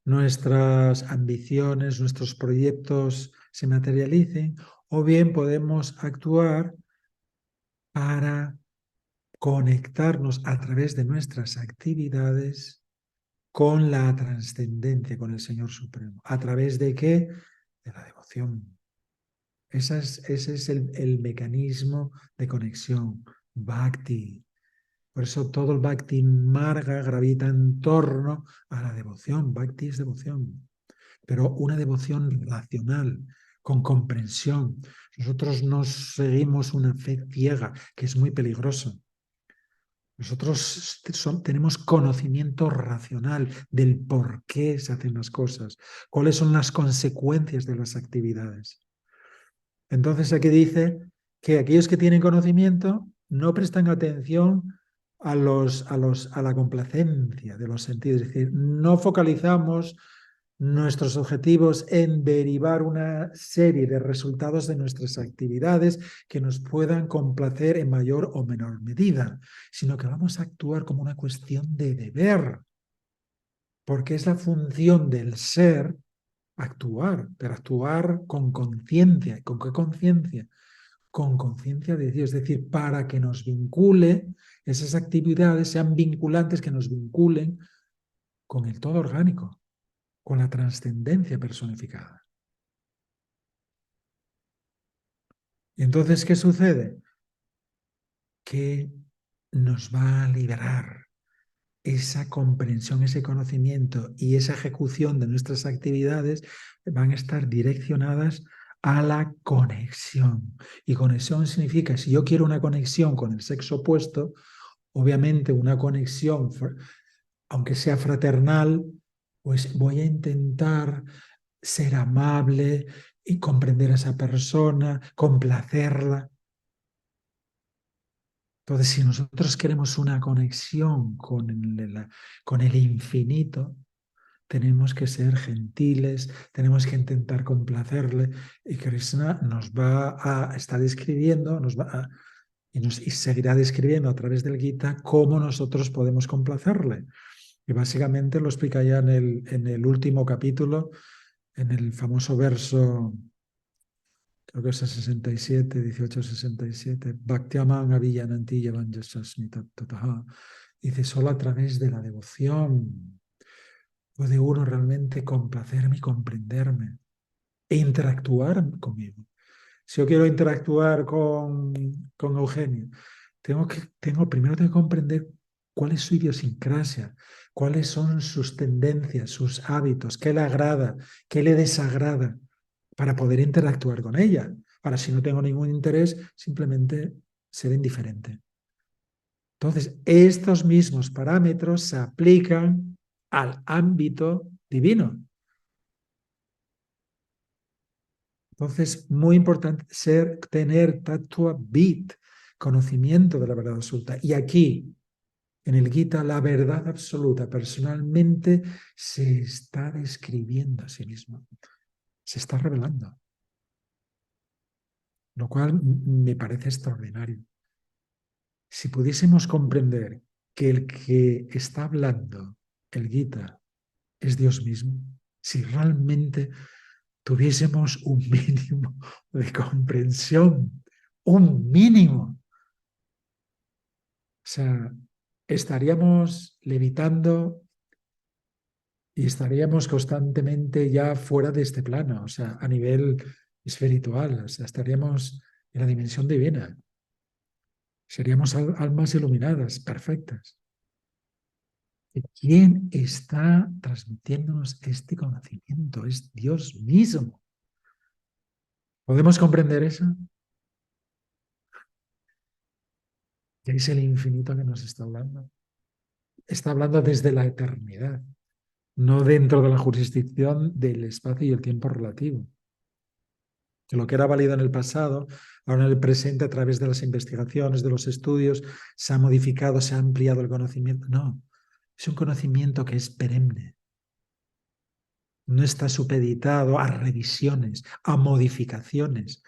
Speaker 1: nuestras ambiciones, nuestros proyectos se materialicen, o bien podemos actuar para conectarnos a través de nuestras actividades con la trascendencia, con el Señor Supremo. ¿A través de qué? De la devoción. Ese es el mecanismo de conexión, bhakti. Por eso todo el bhakti marga gravita en torno a la devoción. Bhakti es devoción, pero una devoción racional, con comprensión. Nosotros no seguimos una fe ciega, que es muy peligroso. Nosotros tenemos conocimiento racional del por qué se hacen las cosas, cuáles son las consecuencias de las actividades. Entonces aquí dice que aquellos que tienen conocimiento no prestan atención a la complacencia de los sentidos, es decir, no focalizamos nuestros objetivos en derivar una serie de resultados de nuestras actividades que nos puedan complacer en mayor o menor medida, sino que vamos a actuar como una cuestión de deber, porque es la función del ser actuar, pero actuar con conciencia. ¿Con qué conciencia? Con conciencia de Dios, es decir, para que nos vincule, esas actividades sean vinculantes, que nos vinculen con el todo orgánico, con la trascendencia personificada. Y entonces, ¿qué sucede? Que nos va a liberar esa comprensión, ese conocimiento y esa ejecución de nuestras actividades van a estar direccionadas a la conexión. Y conexión significa, si yo quiero una conexión con el sexo opuesto, obviamente una conexión, aunque sea fraternal, pues voy a intentar ser amable y comprender a esa persona, complacerla. Entonces, si nosotros queremos una conexión con el infinito, tenemos que ser gentiles, tenemos que intentar complacerle. Y Krishna nos va a estar describiendo, y seguirá describiendo a través del Gita cómo nosotros podemos complacerle. Y básicamente lo explica ya en el último capítulo, en el famoso verso, creo que es el 67, 1867, Bhaktiaman aviyananti yavanjasasmi tattataha. Dice, solo a través de la devoción puede uno realmente complacerme y comprenderme e interactuar conmigo. Si yo quiero interactuar con Eugenio, primero tengo que comprender cuál es su idiosincrasia, cuáles son sus tendencias, sus hábitos, qué le agrada, qué le desagrada, para poder interactuar con ella. Para si no tengo ningún interés, simplemente ser indiferente. Entonces, estos mismos parámetros se aplican al ámbito divino. Entonces, muy importante tener tattva vid, conocimiento de la verdad absoluta. Y aquí, en el Gita, la verdad absoluta personalmente se está describiendo a sí misma, se está revelando, lo cual me parece extraordinario. Si pudiésemos comprender que el que está hablando el Gita es Dios mismo, si realmente tuviésemos un mínimo de comprensión, un mínimo, o sea, estaríamos levitando y estaríamos constantemente ya fuera de este plano, o sea, a nivel espiritual, o sea, estaríamos en la dimensión divina, seríamos almas iluminadas, perfectas. ¿Quién está transmitiéndonos este conocimiento? Es Dios mismo. ¿Podemos comprender eso? Que es el infinito que nos está hablando. Está hablando desde la eternidad, no dentro de la jurisdicción del espacio y el tiempo relativo. Que lo que era válido en el pasado, ahora en el presente, a través de las investigaciones, de los estudios, se ha modificado, se ha ampliado el conocimiento. No, es un conocimiento que es perenne. No está supeditado a revisiones, a modificaciones,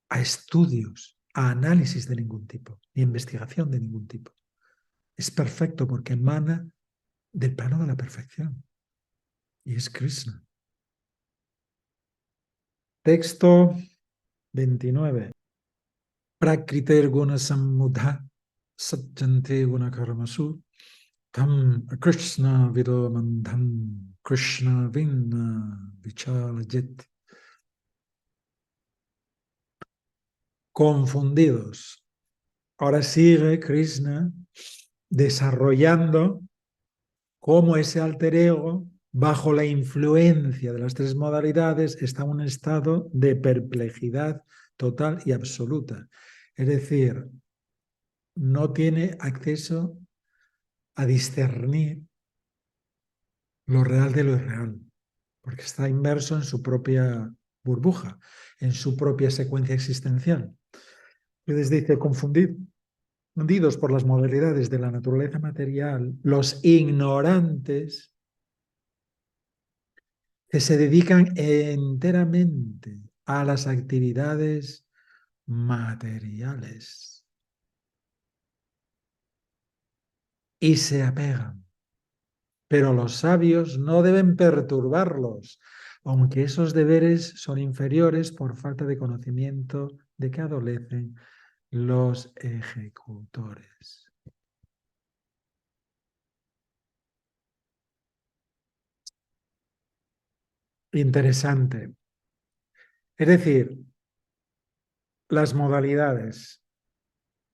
Speaker 1: a estudios, a análisis de ningún tipo, ni investigación de ningún tipo. Es perfecto porque emana del plano de la perfección. Y es Krishna. Texto 29. Prakriter guna sammudha satjante guna karmasu tam Krishna vido mandham Krishna vinna vichalajit. Confundidos. Ahora sigue Krishna desarrollando cómo ese alter ego, bajo la influencia de las tres modalidades, está en un estado de perplejidad total y absoluta. Es decir, no tiene acceso a discernir lo real de lo irreal, porque está inmerso en su propia burbuja, en su propia secuencia existencial. Entonces dice, confundidos por las modalidades de la naturaleza material, los ignorantes que se dedican enteramente a las actividades materiales y se apegan. Pero los sabios no deben perturbarlos, aunque esos deberes son inferiores por falta de conocimiento de que adolecen los ejecutores. Interesante. Es decir, las modalidades.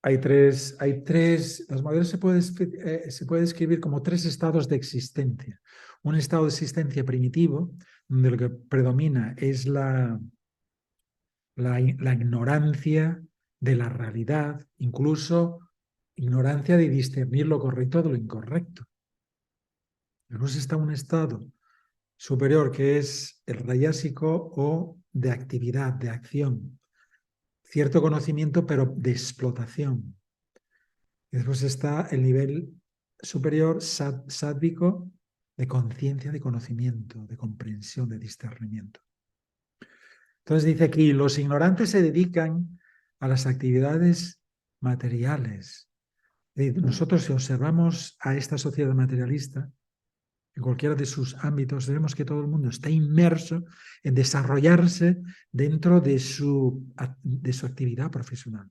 Speaker 1: Las modalidades se puede describir como tres estados de existencia. Un estado de existencia primitivo, donde lo que predomina es la ignorancia de la realidad, incluso ignorancia de discernir lo correcto de lo incorrecto. Luego está un estado superior que es el rayásico o de actividad, de acción, cierto conocimiento pero de explotación. Y después está el nivel superior sádvico de conciencia, de conocimiento, de comprensión, de discernimiento. Entonces dice aquí, los ignorantes se dedican a las actividades materiales. Nosotros si observamos a esta sociedad materialista, en cualquiera de sus ámbitos, vemos que todo el mundo está inmerso en desarrollarse dentro de su actividad profesional.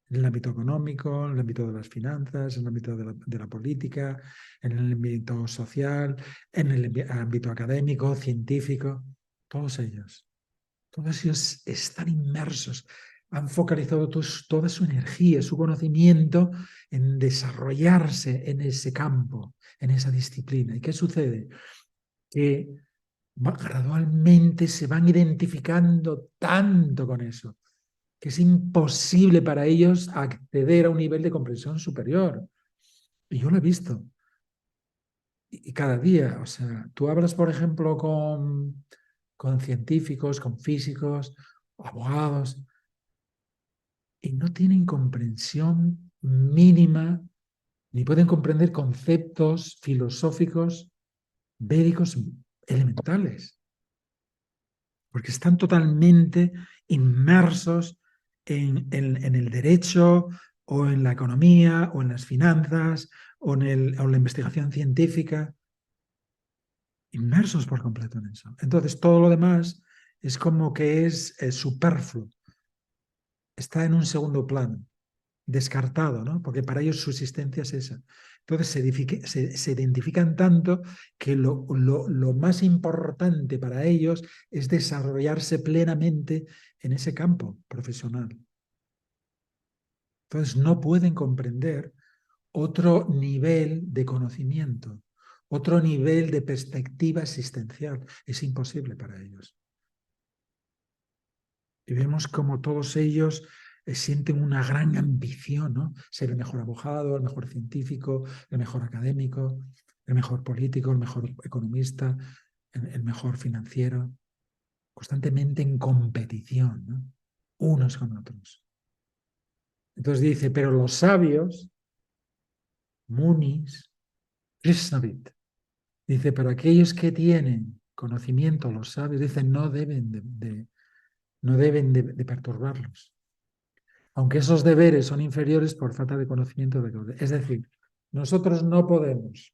Speaker 1: En el ámbito económico, en el ámbito de las finanzas, en el ámbito de la política, en el ámbito social, en el ámbito académico, científico, todos ellos están inmersos, han focalizado toda su energía, su conocimiento en desarrollarse en ese campo, en esa disciplina. ¿Y qué sucede? Que gradualmente se van identificando tanto con eso, que es imposible para ellos acceder a un nivel de comprensión superior. Y yo lo he visto. Y cada día, o sea, tú hablas, por ejemplo, con científicos, con físicos, abogados, y no tienen comprensión mínima, ni pueden comprender conceptos filosóficos, védicos elementales, porque están totalmente inmersos en el derecho o en la economía o en las finanzas o en la investigación científica, inmersos por completo en eso. Entonces todo lo demás es como que es superfluo, está en un segundo plano, descartado, ¿no? Porque para ellos su existencia es esa. Entonces se identifican tanto que lo más importante para ellos es desarrollarse plenamente en ese campo profesional. Entonces no pueden comprender otro nivel de conocimiento, otro nivel de perspectiva existencial. Es imposible para ellos. Y vemos como todos ellos sienten una gran ambición, ¿no? Ser el mejor abogado, el mejor científico, el mejor académico, el mejor político, el mejor economista, el mejor financiero, constantemente en competición, ¿no? Unos con otros. Entonces dice, pero los sabios, Munis, Krishnavit, dice, pero aquellos que tienen conocimiento, los sabios, dice, no deben de perturbarlos, aunque esos deberes son inferiores por falta de conocimiento de causa. Es decir, nosotros no podemos,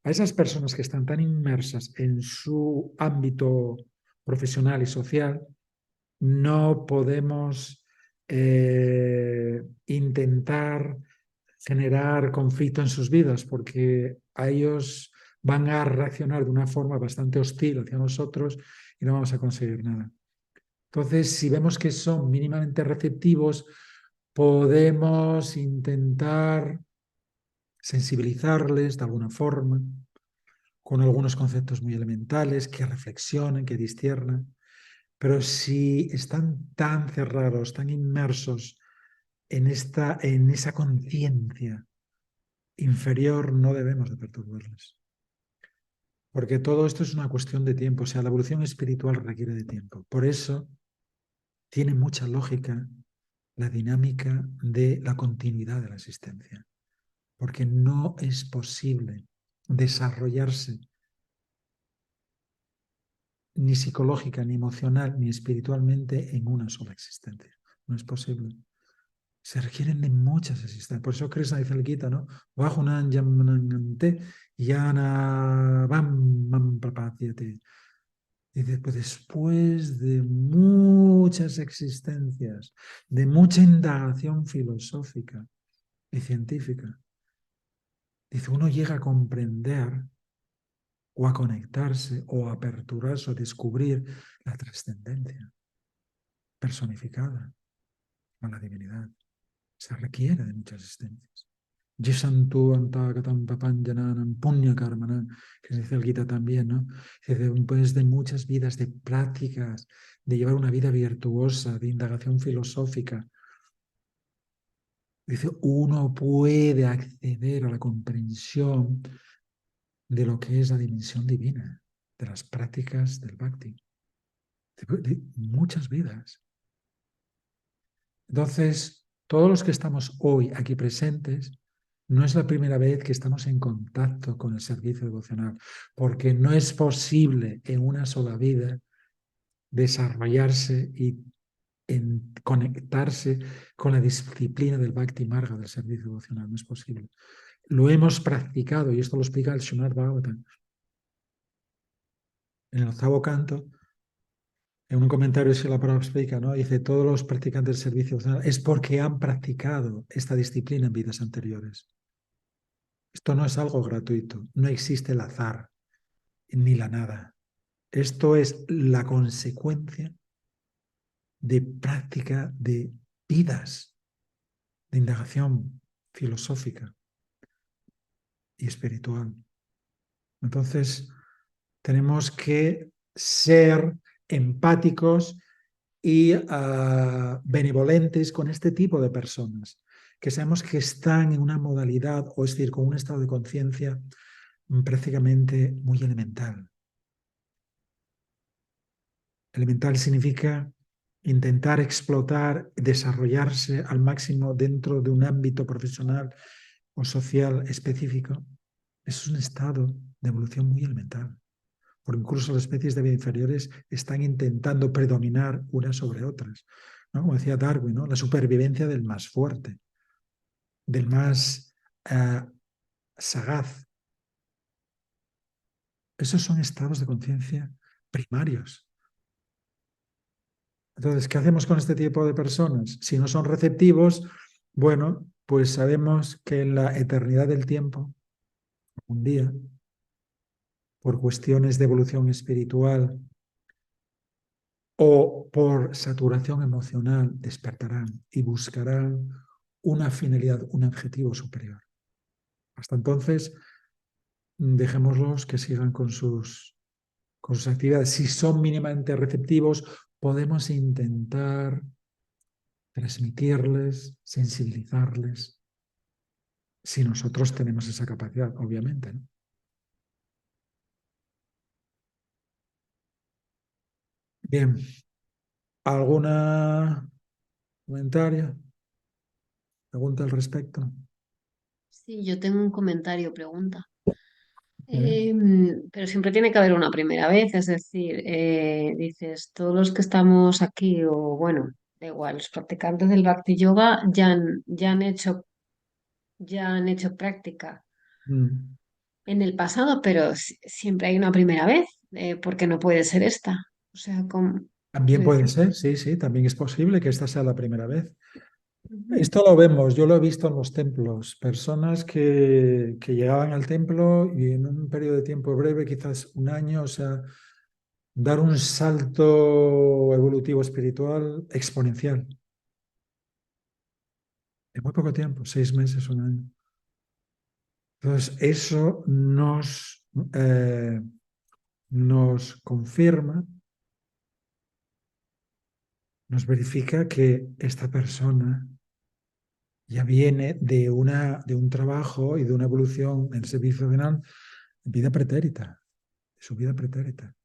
Speaker 1: a esas personas que están tan inmersas en su ámbito profesional y social, no podemos intentar generar conflicto en sus vidas, porque a ellos van a reaccionar de una forma bastante hostil hacia nosotros y no vamos a conseguir nada. Entonces, si vemos que son mínimamente receptivos, podemos intentar sensibilizarles de alguna forma, con algunos conceptos muy elementales, que reflexionen, que disciernan. Pero si están tan cerrados, tan inmersos en esa conciencia inferior, no debemos de perturbarles. porque todo esto es una cuestión de tiempo, o sea, la evolución espiritual requiere de tiempo. Por eso tiene mucha lógica la dinámica de la continuidad de la existencia, porque no es posible desarrollarse ni psicológica, ni emocional, ni espiritualmente en una sola existencia. No es posible. Se requieren de muchas existencias. Por eso Krishna dice el Gita, ¿no? Vajunan yamanante yana vam mam prapatyate. Dice, pues después de muchas existencias, de mucha indagación filosófica y científica, dice, uno llega a comprender o a conectarse o a aperturarse o a descubrir la trascendencia personificada a la divinidad. Se requiere de muchas existencias. Jisantu antagatam papanjananam punya karmana, que se dice el Gita también, ¿no? Después de muchas vidas de prácticas, de llevar una vida virtuosa, de indagación filosófica, dice, uno puede acceder a la comprensión de lo que es la dimensión divina, de las prácticas del Bhakti, de muchas vidas. Entonces, todos los que estamos hoy aquí presentes, no es la primera vez que estamos en contacto con el servicio devocional, porque no es posible en una sola vida desarrollarse y conectarse con la disciplina del Bhakti Marga, del servicio devocional. No es posible. Lo hemos practicado, y esto lo explica el Srimad Bhagavatam. En el 8º canto, en un comentario si la Prabhupada explica, ¿no? Dice, todos los practicantes del servicio devocional es porque han practicado esta disciplina en vidas anteriores. Esto no es algo gratuito, no existe el azar ni la nada. Esto es la consecuencia de práctica de vidas, de indagación filosófica y espiritual. Entonces, tenemos que ser empáticos y benevolentes con este tipo de personas, que sabemos que están en una modalidad, o es decir, con un estado de conciencia prácticamente muy elemental. Elemental significa intentar explotar, desarrollarse al máximo dentro de un ámbito profesional o social específico. Es un estado de evolución muy elemental. Porque incluso las especies de vida inferiores están intentando predominar unas sobre otras, ¿no? Como decía Darwin, ¿no? La supervivencia del más fuerte, del más sagaz. Esos son estados de conciencia primarios. Entonces, ¿qué hacemos con este tipo de personas? Si no son receptivos, bueno, pues sabemos que en la eternidad del tiempo, un día, por cuestiones de evolución espiritual o por saturación emocional, despertarán y buscarán una finalidad, un objetivo superior. Hasta entonces, dejémoslos que sigan con sus actividades. Si son mínimamente receptivos, podemos intentar transmitirles, sensibilizarles, si nosotros tenemos esa capacidad, obviamente, ¿no? Bien, ¿algún comentario? ¿Pregunta al respecto?
Speaker 2: Sí, yo tengo un comentario, pregunta.
Speaker 1: Bien.
Speaker 2: Pero siempre tiene que haber una primera vez, es decir, dices, todos los que estamos aquí, o bueno, da igual, los practicantes del Bhakti Yoga ya han hecho práctica
Speaker 1: Mm.
Speaker 2: en el pasado, pero siempre hay una primera vez, porque no puede ser esta. O sea,
Speaker 1: También
Speaker 2: quiero
Speaker 1: puede
Speaker 2: decir,
Speaker 1: ser, sí, sí, también es posible que esta sea la primera vez.
Speaker 2: ujú.
Speaker 1: Esto lo vemos, yo lo he visto en los templos, personas que llegaban al templo y en un periodo de tiempo breve, quizás un año, o sea, dar un salto evolutivo espiritual exponencial, en muy poco tiempo, 6 meses, un año. Entonces, eso nos confirma, nos verifica que esta persona ya viene de un trabajo y de una evolución en servicio final en vida pretérita. de su vida pretérita.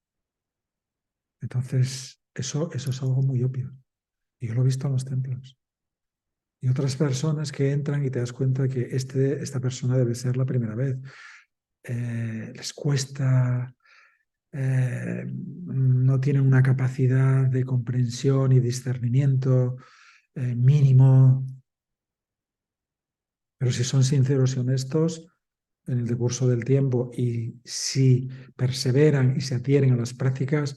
Speaker 1: Entonces, eso es algo muy obvio. Y yo lo he visto en los templos. Y otras personas que entran y te das cuenta que esta persona debe ser la primera vez. Les cuesta, no tienen una capacidad de comprensión y discernimiento mínimo. Pero si son sinceros y honestos en el decurso del tiempo y si perseveran y se adhieren a las prácticas,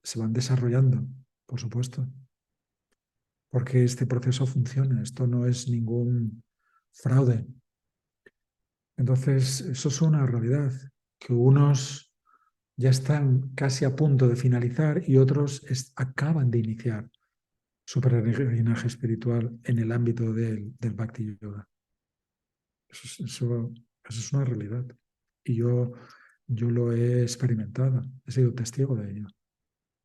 Speaker 1: se van desarrollando, por supuesto. Porque este proceso funciona, esto no es ningún fraude. Entonces, eso es una realidad, que unos ya están casi a punto de finalizar y otros acaban de iniciar su peregrinaje espiritual en el ámbito del Bhakti Yoga. Eso es una realidad. Y yo lo he experimentado, he sido testigo de ello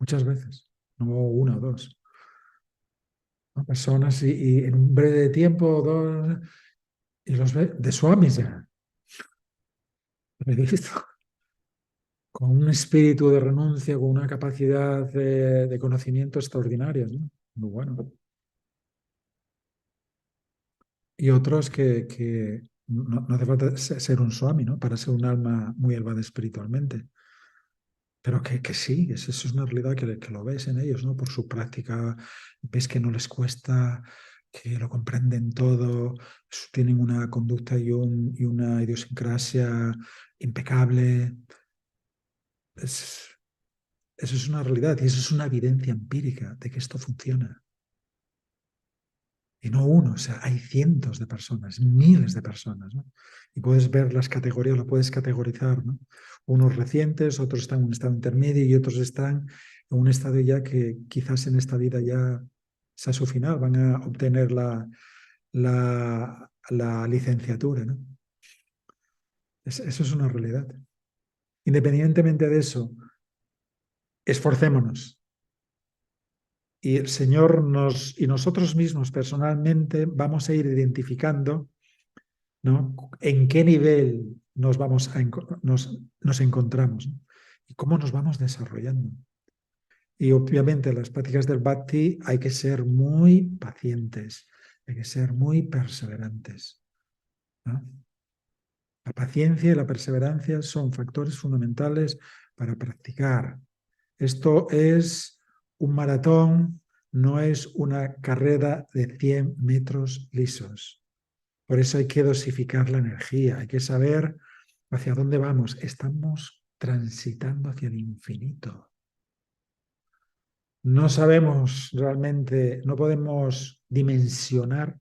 Speaker 1: muchas veces, no una o dos. ¿No? Personas y en un breve tiempo, dos, y los ve de swamis ya. Lo he visto. Con un espíritu de renuncia, con una capacidad de conocimiento extraordinaria, ¿no? Muy bueno. Y otros que no hace falta ser un swami, ¿no? Para ser un alma muy elevada espiritualmente. Pero que sí, eso es una realidad que lo ves en ellos, ¿no? Por su práctica, ves que no les cuesta, que lo comprenden todo, tienen una conducta y una idiosincrasia impecable. Es, Eso es una realidad y eso es una evidencia empírica de que esto funciona. Y no uno, o sea, hay cientos de personas, miles de personas, ¿no? Y puedes ver las categorías, lo puedes categorizar, ¿no? Unos recientes, otros están en un estado intermedio y otros están en un estado ya que quizás en esta vida ya es a su final, van a obtener la licenciatura, ¿no? Eso es una realidad. Independientemente de eso, esforcémonos. Y el Señor y nosotros mismos personalmente vamos a ir identificando, ¿no? En qué nivel nos encontramos, ¿no? Y cómo nos vamos desarrollando. Y obviamente en las prácticas del Bhakti hay que ser muy pacientes, hay que ser muy perseverantes, ¿no? La paciencia y la perseverancia son factores fundamentales para practicar. Esto es un maratón, no es una carrera de 100 metros lisos. Por eso hay que dosificar la energía, hay que saber hacia dónde vamos. Estamos transitando hacia el infinito. No sabemos realmente, no podemos dimensionar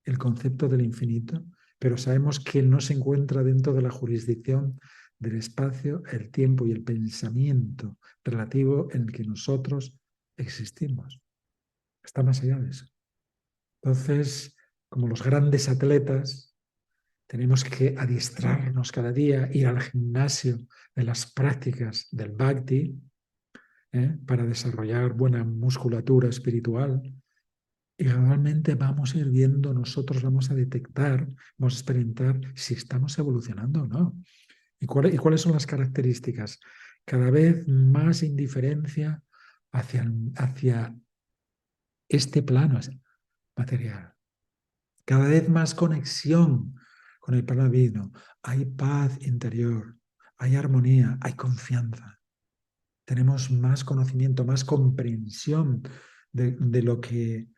Speaker 1: el concepto del infinito, pero sabemos que no se encuentra dentro de la jurisdicción del espacio, el tiempo y el pensamiento relativo en el que nosotros existimos. Está más allá de eso. Entonces, como los grandes atletas, tenemos que adiestrarnos cada día, ir al gimnasio de las prácticas del Bhakti, para desarrollar buena musculatura espiritual. Y realmente vamos a ir viendo, nosotros vamos a detectar, vamos a experimentar si estamos evolucionando o no. ¿Y cuáles son las características? Cada vez más indiferencia hacia este plano material. Cada vez más conexión con el plano divino. Hay paz interior, hay armonía, hay confianza. Tenemos más conocimiento, más comprensión de lo que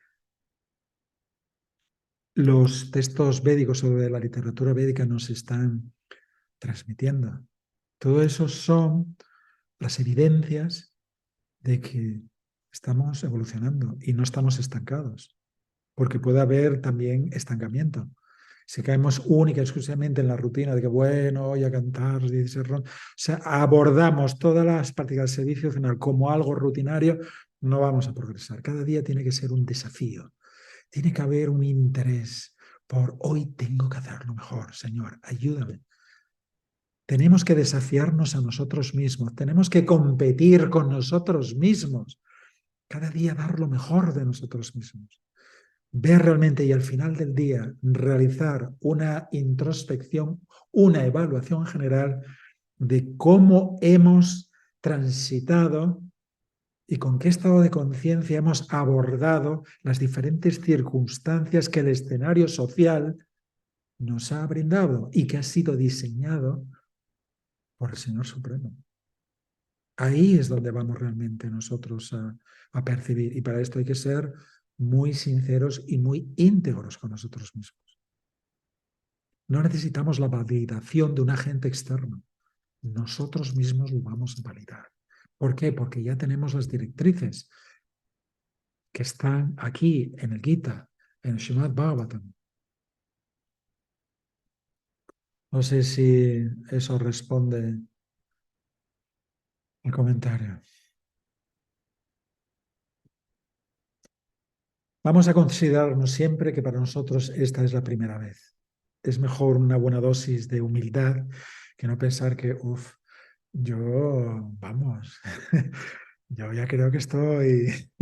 Speaker 1: los textos védicos o de la literatura védica nos están transmitiendo. Todo eso son las evidencias de que estamos evolucionando y no estamos estancados, porque puede haber también estancamiento. Si caemos única y exclusivamente en la rutina de que, bueno, voy a cantar, o sea, abordamos todas las prácticas del servicio final como algo rutinario, no vamos a progresar. Cada día tiene que ser un desafío. Tiene que haber un interés por hoy tengo que hacerlo mejor, Señor, ayúdame. Tenemos que desafiarnos a nosotros mismos, tenemos que competir con nosotros mismos, cada día dar lo mejor de nosotros mismos. Ver realmente y al final del día realizar una introspección, una evaluación general de cómo hemos transitado y con qué estado de conciencia hemos abordado las diferentes circunstancias que el escenario social nos ha brindado y que ha sido diseñado por el Señor Supremo. Ahí es donde vamos realmente nosotros a percibir. Y para esto hay que ser muy sinceros y muy íntegros con nosotros mismos. No necesitamos la validación de un agente externo. Nosotros mismos lo vamos a validar. ¿Por qué? Porque ya tenemos las directrices que están aquí en el Gita, en el Srimad Bhagavatam. No sé si eso responde al comentario. Vamos a considerarnos siempre que para nosotros esta es la primera vez. Es mejor una buena dosis de humildad que no pensar que, vamos, yo ya creo que estoy,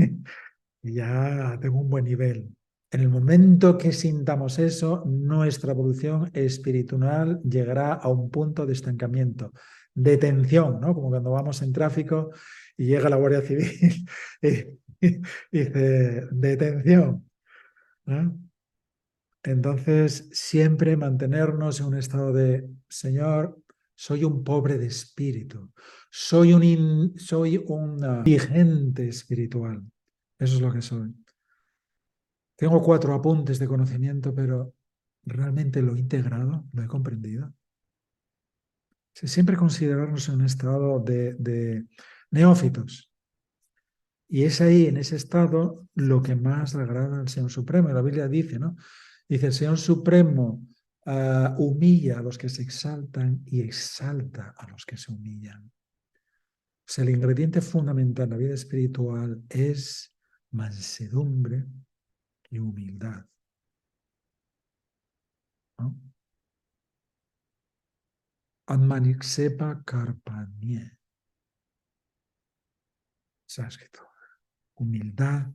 Speaker 1: ya tengo un buen nivel. En el momento que sintamos eso, nuestra evolución espiritual llegará a un punto de estancamiento, de tensión, ¿no? Como cuando vamos en tráfico y llega la Guardia Civil y dice, detención, ¿no? Entonces, siempre mantenernos en un estado de, Señor, soy un pobre de espíritu, soy un indigente espiritual. Eso es lo que soy. Tengo 4 apuntes de conocimiento, pero ¿realmente lo he integrado? ¿Lo he comprendido? Siempre considerarnos en un estado de neófitos. Y es ahí, en ese estado, lo que más le agrada al Señor Supremo. Y la Biblia dice, ¿no? Dice, el Señor Supremo humilla a los que se exaltan y exalta a los que se humillan. O sea, el ingrediente fundamental de la vida espiritual es mansedumbre y humildad, ¿no? Atmaniksepa karpanye. Sánscrito. Humildad,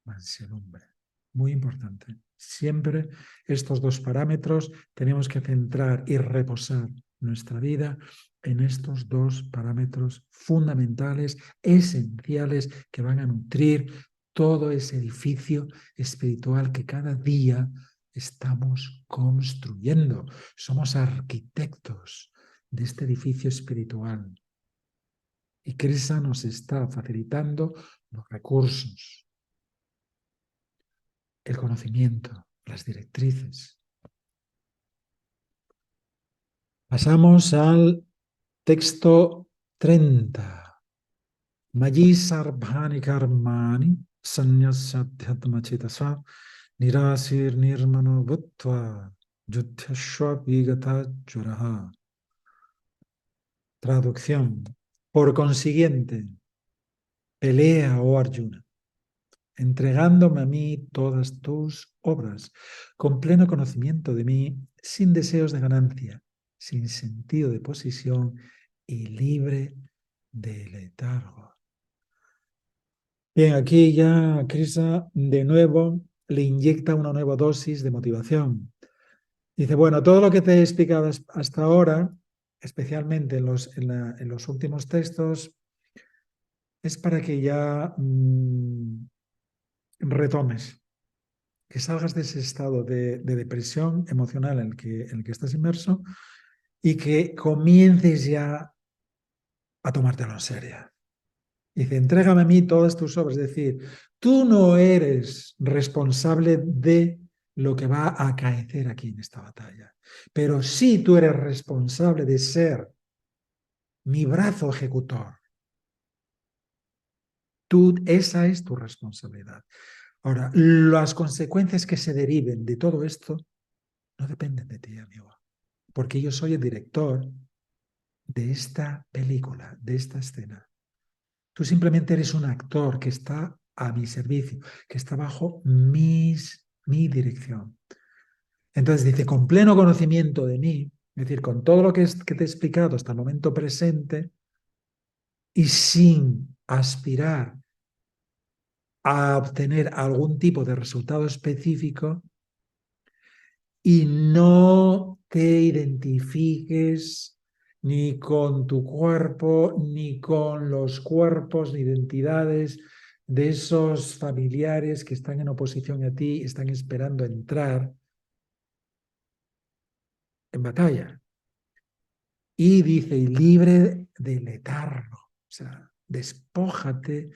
Speaker 1: mansedumbre. Muy importante. Siempre estos 2 parámetros tenemos que centrar y reposar nuestra vida en estos 2 parámetros fundamentales, esenciales, que van a nutrir todo ese edificio espiritual que cada día estamos construyendo. Somos arquitectos de este edificio espiritual. Y Krishna nos está facilitando los recursos, el conocimiento, las directrices. Pasamos al texto 30. Mayi sarvani karmani sannyasathatmachitasa nirasir nirmano bhuttva yudhyashva vigata juraha. Traducción. Por consiguiente, pelea, oh Arjuna, entregándome a mí todas tus obras, con pleno conocimiento de mí, sin deseos de ganancia, sin sentido de posición y libre de letargo. Bien, aquí ya Krishna de nuevo le inyecta una nueva dosis de motivación. Dice, bueno, todo lo que te he explicado hasta ahora, especialmente en los últimos textos, es para que ya retomes, que salgas de ese estado de depresión emocional en el que estás inmerso y que comiences ya a tomártelo en serio. Dice, entrégame a mí todas tus obras. Es decir, tú no eres responsable de lo que va a acaecer aquí en esta batalla, pero sí tú eres responsable de ser mi brazo ejecutor. Esa es tu responsabilidad. Ahora, las consecuencias que se deriven de todo esto no dependen de ti, amigo, porque yo soy el director de esta película, de esta escena. Tú simplemente eres un actor que está a mi servicio, que está bajo mi dirección. Entonces dice, con pleno conocimiento de mí, es decir, con todo lo que te he explicado hasta el momento presente y sin aspirar a obtener algún tipo de resultado específico, y no te identifiques ni con tu cuerpo, ni con los cuerpos, ni identidades de esos familiares que están en oposición a ti, están esperando entrar en batalla. Y dice, y libre de letargo, o sea, despójate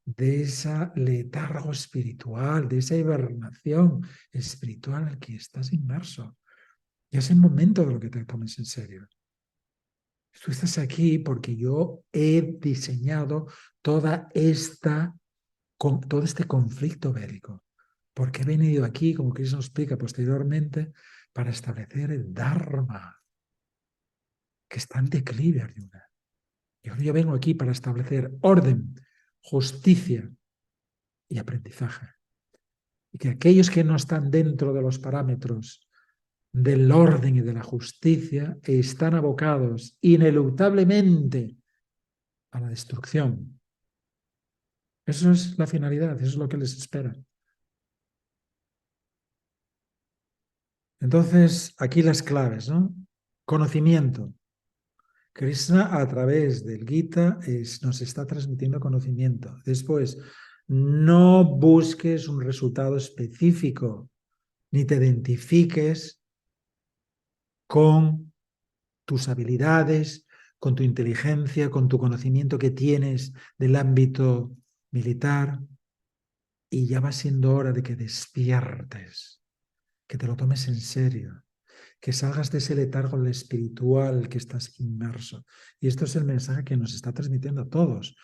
Speaker 1: de ese letargo espiritual, de esa hibernación espiritual en la que estás inmerso. Ya es el momento de lo que te tomes en serio. Tú estás aquí porque yo he diseñado todo este conflicto bélico. Porque he venido aquí, como Cristo nos explica posteriormente, para establecer el Dharma, que está en declive, Arjuna. Y ahora yo vengo aquí para establecer orden, justicia y aprendizaje. Y que aquellos que no están dentro de los parámetros del orden y de la justicia están abocados ineluctablemente a la destrucción. Eso es la finalidad, eso es lo que les espera. Entonces, aquí las claves, ¿no? Conocimiento. Krishna a través del Gita nos está transmitiendo conocimiento. Después, no busques un resultado específico, ni te identifiques con tus habilidades, con tu inteligencia, con tu conocimiento que tienes del ámbito militar. Y ya va siendo hora de que despiertes, que te lo tomes en serio, que salgas de ese letargo espiritual que estás inmerso. Y esto es el mensaje que nos está transmitiendo a todos.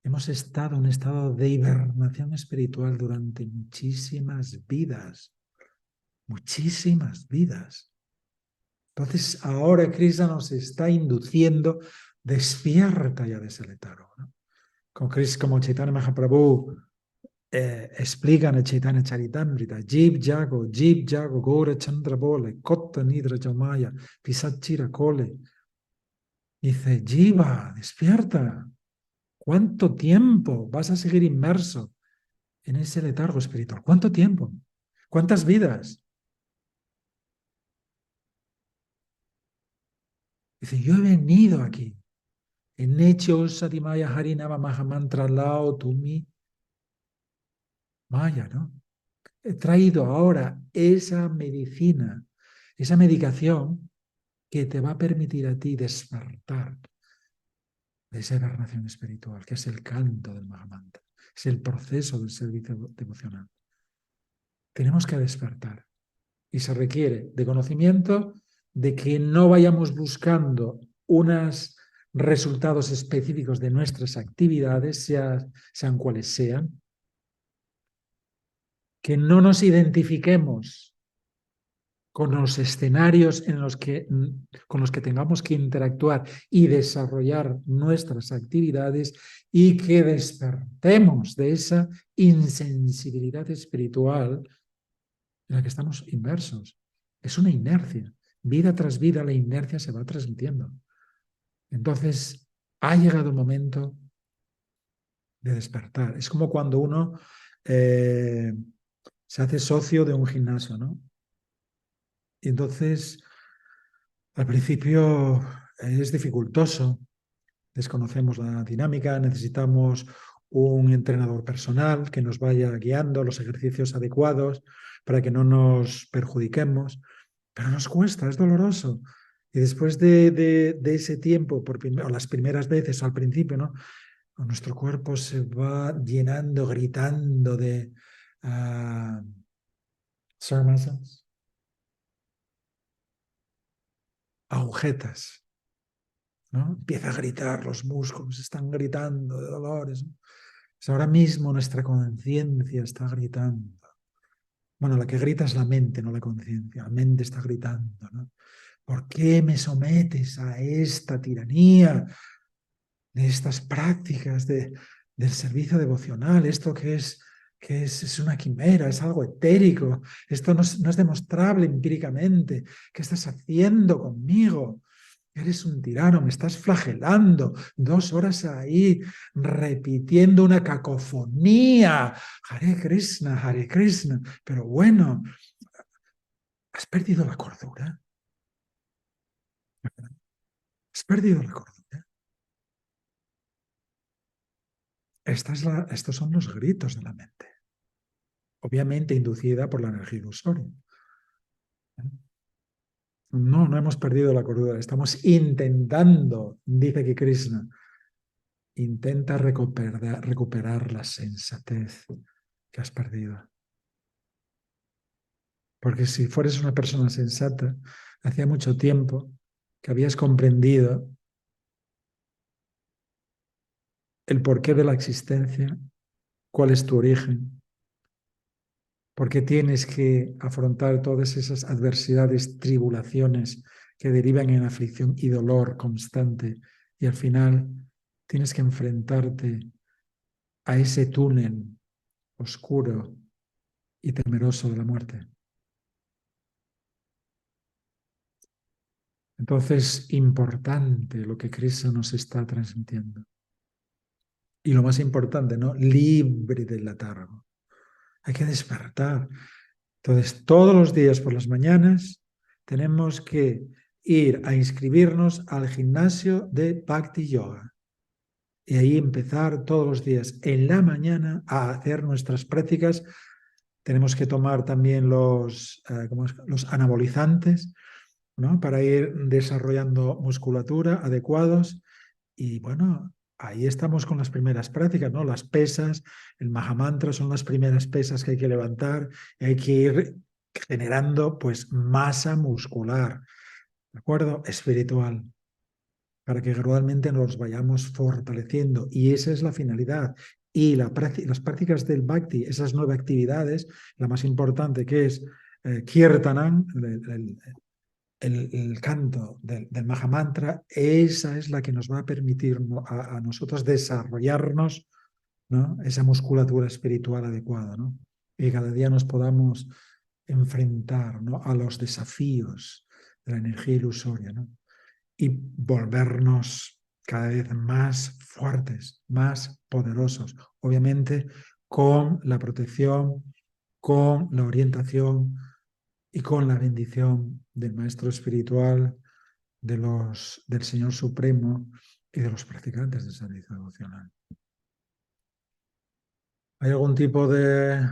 Speaker 1: Hemos estado en un estado de hibernación espiritual durante muchísimas vidas. Muchísimas vidas. Entonces, ahora Krishna nos está induciendo, despierta ya de ese letargo, ¿no? Como Chaitanya Mahaprabhu explica en el Chaitanya Charitamrita, Jib Jago, Gora Chandra Bole, Kotta Nidra Jamaya, Pisachira Kole. Dice, Jiva, despierta. ¿Cuánto tiempo vas a seguir inmerso en ese letargo espiritual? ¿Cuánto tiempo? ¿Cuántas vidas? Dice, yo he venido aquí. En hecho Satimaya Harinama Mahamantra Lao Tumi Maya, ¿no? He traído ahora esa medicina, esa medicación que te va a permitir a ti despertar de esa hibernación espiritual, que es el canto del Mahamantra, es el proceso del servicio devocional. Tenemos que despertar y se requiere de conocimiento, de que no vayamos buscando unos resultados específicos de nuestras actividades, sean cuales sean, que no nos identifiquemos con los escenarios con los que tengamos que interactuar y desarrollar nuestras actividades y que despertemos de esa insensibilidad espiritual en la que estamos inmersos. Es una inercia. Vida tras vida la inercia se va transmitiendo. Entonces, ha llegado el momento de despertar. Es como cuando uno se hace socio de un gimnasio, ¿no? Y entonces, al principio es dificultoso, desconocemos la dinámica, necesitamos un entrenador personal que nos vaya guiando los ejercicios adecuados para que no nos perjudiquemos, pero nos cuesta, es doloroso. Y después de ese tiempo, o las primeras veces o al principio, ¿no? Nuestro cuerpo se va llenando, gritando de agujetas, ¿no? Empieza a gritar, los músculos están gritando de dolores, ¿no? Pues ahora mismo nuestra conciencia está gritando. Bueno, la que grita es la mente, no la conciencia. La mente está gritando, ¿no? ¿Por qué me sometes a esta tiranía, de estas prácticas del servicio devocional? Esto es una quimera, es algo etérico. Esto no es demostrable empíricamente. ¿Qué estás haciendo conmigo? Eres un tirano, me estás flagelando. 2 horas ahí repitiendo una cacofonía. Hare Krishna, Hare Krishna. Pero bueno, ¿has perdido la cordura? ¿Has perdido la cordura. Estos son los gritos de la mente, obviamente inducida por la energía ilusoria. No, no hemos perdido la cordura, estamos intentando, dice que Krishna, intenta recuperar la sensatez que has perdido. Porque si fueras una persona sensata, hacía mucho tiempo que habías comprendido el porqué de la existencia, cuál es tu origen, por qué tienes que afrontar todas esas adversidades, tribulaciones que derivan en aflicción y dolor constante, y al final tienes que enfrentarte a ese túnel oscuro y temeroso de la muerte. Entonces, importante lo que Krishna nos está transmitiendo. Y lo más importante, ¿no? Libre del letargo. Hay que despertar. Entonces, todos los días por las mañanas tenemos que ir a inscribirnos al gimnasio de Bhakti Yoga. Y ahí empezar todos los días en la mañana a hacer nuestras prácticas. Tenemos que tomar también los anabolizantes, ¿no? Para ir desarrollando musculatura adecuados. Y bueno, ahí estamos con las primeras prácticas, ¿no? Las pesas, el Mahamantra son las primeras pesas que hay que levantar y hay que ir generando pues masa muscular, ¿de acuerdo? Espiritual, para que gradualmente nos vayamos fortaleciendo. Y esa es la finalidad. Y las prácticas del Bhakti, esas 9 actividades, la más importante que es Kirtanan, el canto del Mahamantra, esa es la que nos va a permitir a nosotros desarrollarnos, ¿no? Esa musculatura espiritual adecuada, ¿no? Y cada día nos podamos enfrentar, ¿no? A los desafíos de la energía ilusoria, ¿no? Y volvernos cada vez más fuertes, más poderosos, obviamente con la protección, con la orientación y con la bendición del Maestro Espiritual, del Señor Supremo y de los practicantes de servicio devocional. ¿Hay algún tipo de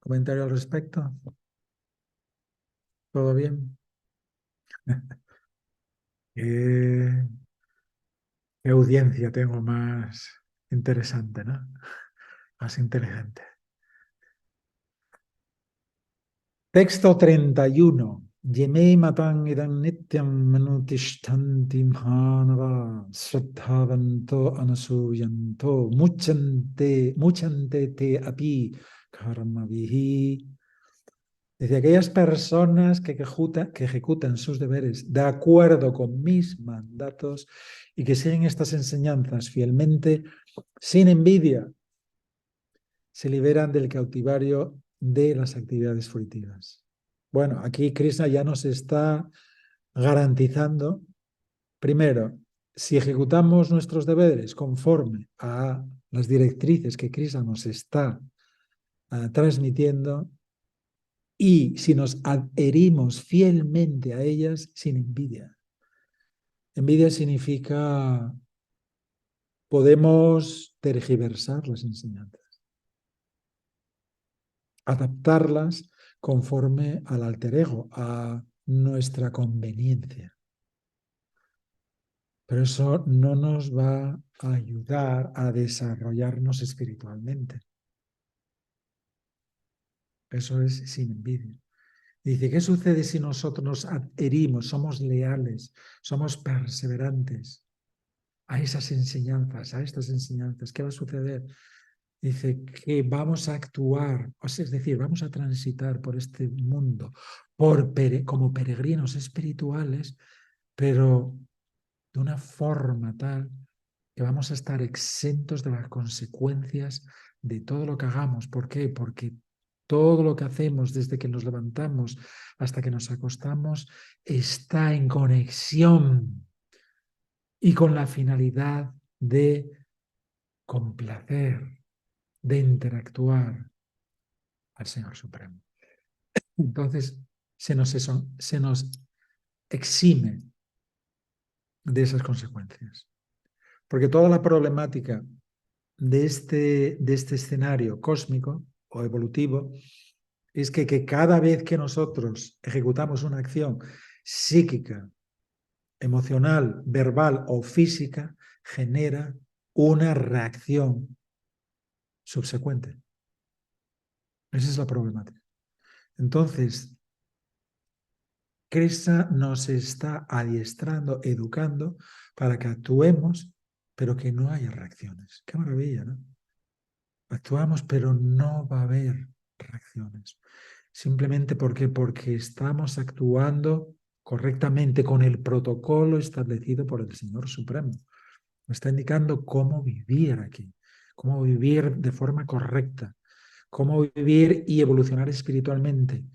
Speaker 1: comentario al respecto? ¿Todo bien? ¿Qué, qué audiencia tengo más interesante, ¿no? Más inteligente. Texto 31. Yeme matan idam nityam manutishtanti bhanava sraddhavanto anasuyanto muchante te api karmavihi. Dice, aquellas personas que ejecutan sus deberes de acuerdo con mis mandatos y que siguen estas enseñanzas fielmente, sin envidia, se liberan del cautivario de las actividades fruitivas. Bueno, aquí Krishna ya nos está garantizando, primero, si ejecutamos nuestros deberes conforme a las directrices que Krishna nos está transmitiendo y si nos adherimos fielmente a ellas sin envidia. Envidia significa podemos tergiversar las enseñanzas, adaptarlas conforme al alter ego, a nuestra conveniencia. Pero eso no nos va a ayudar a desarrollarnos espiritualmente. Eso es sin envidia. Dice, ¿qué sucede si nosotros nos adherimos, somos leales, somos perseverantes a esas enseñanzas, a estas enseñanzas? ¿Qué va a suceder? Dice que vamos a actuar, es decir, vamos a transitar por este mundo como peregrinos espirituales, pero de una forma tal que vamos a estar exentos de las consecuencias de todo lo que hagamos. ¿Por qué? Porque todo lo que hacemos desde que nos levantamos hasta que nos acostamos está en conexión y con la finalidad de complacer, de interactuar al Señor Supremo. Entonces se nos exime de esas consecuencias. Porque toda la problemática de este escenario cósmico o evolutivo es que cada vez que nosotros ejecutamos una acción psíquica, emocional, verbal o física, genera una reacción subsecuente. Esa es la problemática. Entonces, Krishna nos está adiestrando, educando para que actuemos, pero que no haya reacciones. Qué maravilla, ¿no? Actuamos, pero no va a haber reacciones. Simplemente porque estamos actuando correctamente con el protocolo establecido por el Señor Supremo. Nos está indicando cómo vivir aquí, cómo vivir de forma correcta, cómo vivir y evolucionar espiritualmente,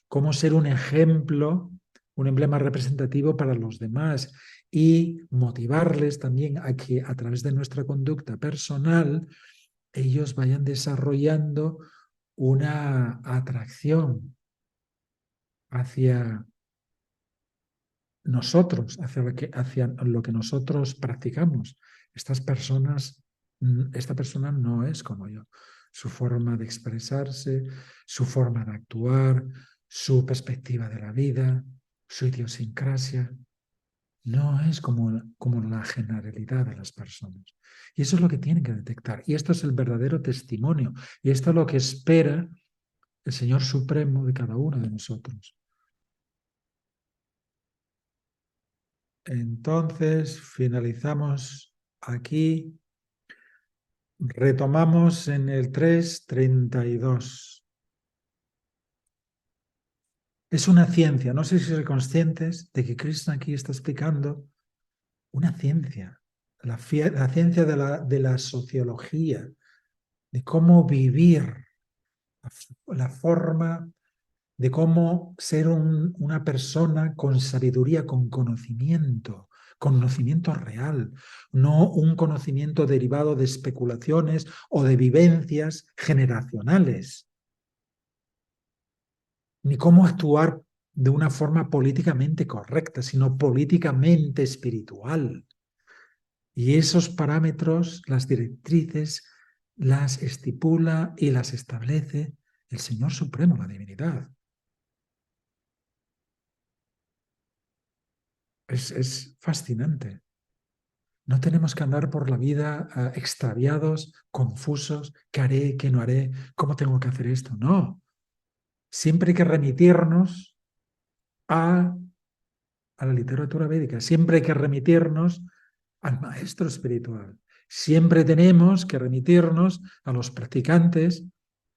Speaker 1: cómo ser un ejemplo, un emblema representativo para los demás y motivarles también a que a través de nuestra conducta personal ellos vayan desarrollando una atracción hacia nosotros, hacia lo que nosotros practicamos. Esta persona no es como yo. Su forma de expresarse, su forma de actuar, su perspectiva de la vida, su idiosincrasia, no es como la generalidad de las personas. Y eso es lo que tienen que detectar. Y esto es el verdadero testimonio. Y esto es lo que espera el Señor Supremo de cada uno de nosotros. Entonces, finalizamos aquí. Retomamos en el 3.32. Es una ciencia, no sé si sois conscientes de que Krishna aquí está explicando una ciencia, la ciencia de la sociología, de cómo vivir, la forma de cómo ser una persona con sabiduría, con conocimiento real, no un conocimiento derivado de especulaciones o de vivencias generacionales, ni cómo actuar de una forma políticamente correcta, sino políticamente espiritual. Y esos parámetros, las directrices, las estipula y las establece el Señor Supremo, la divinidad. Es fascinante. No tenemos que andar por la vida extraviados, confusos, qué haré, qué no haré, cómo tengo que hacer esto. No. Siempre hay que remitirnos a la literatura védica, siempre hay que remitirnos al maestro espiritual. Siempre tenemos que remitirnos a los practicantes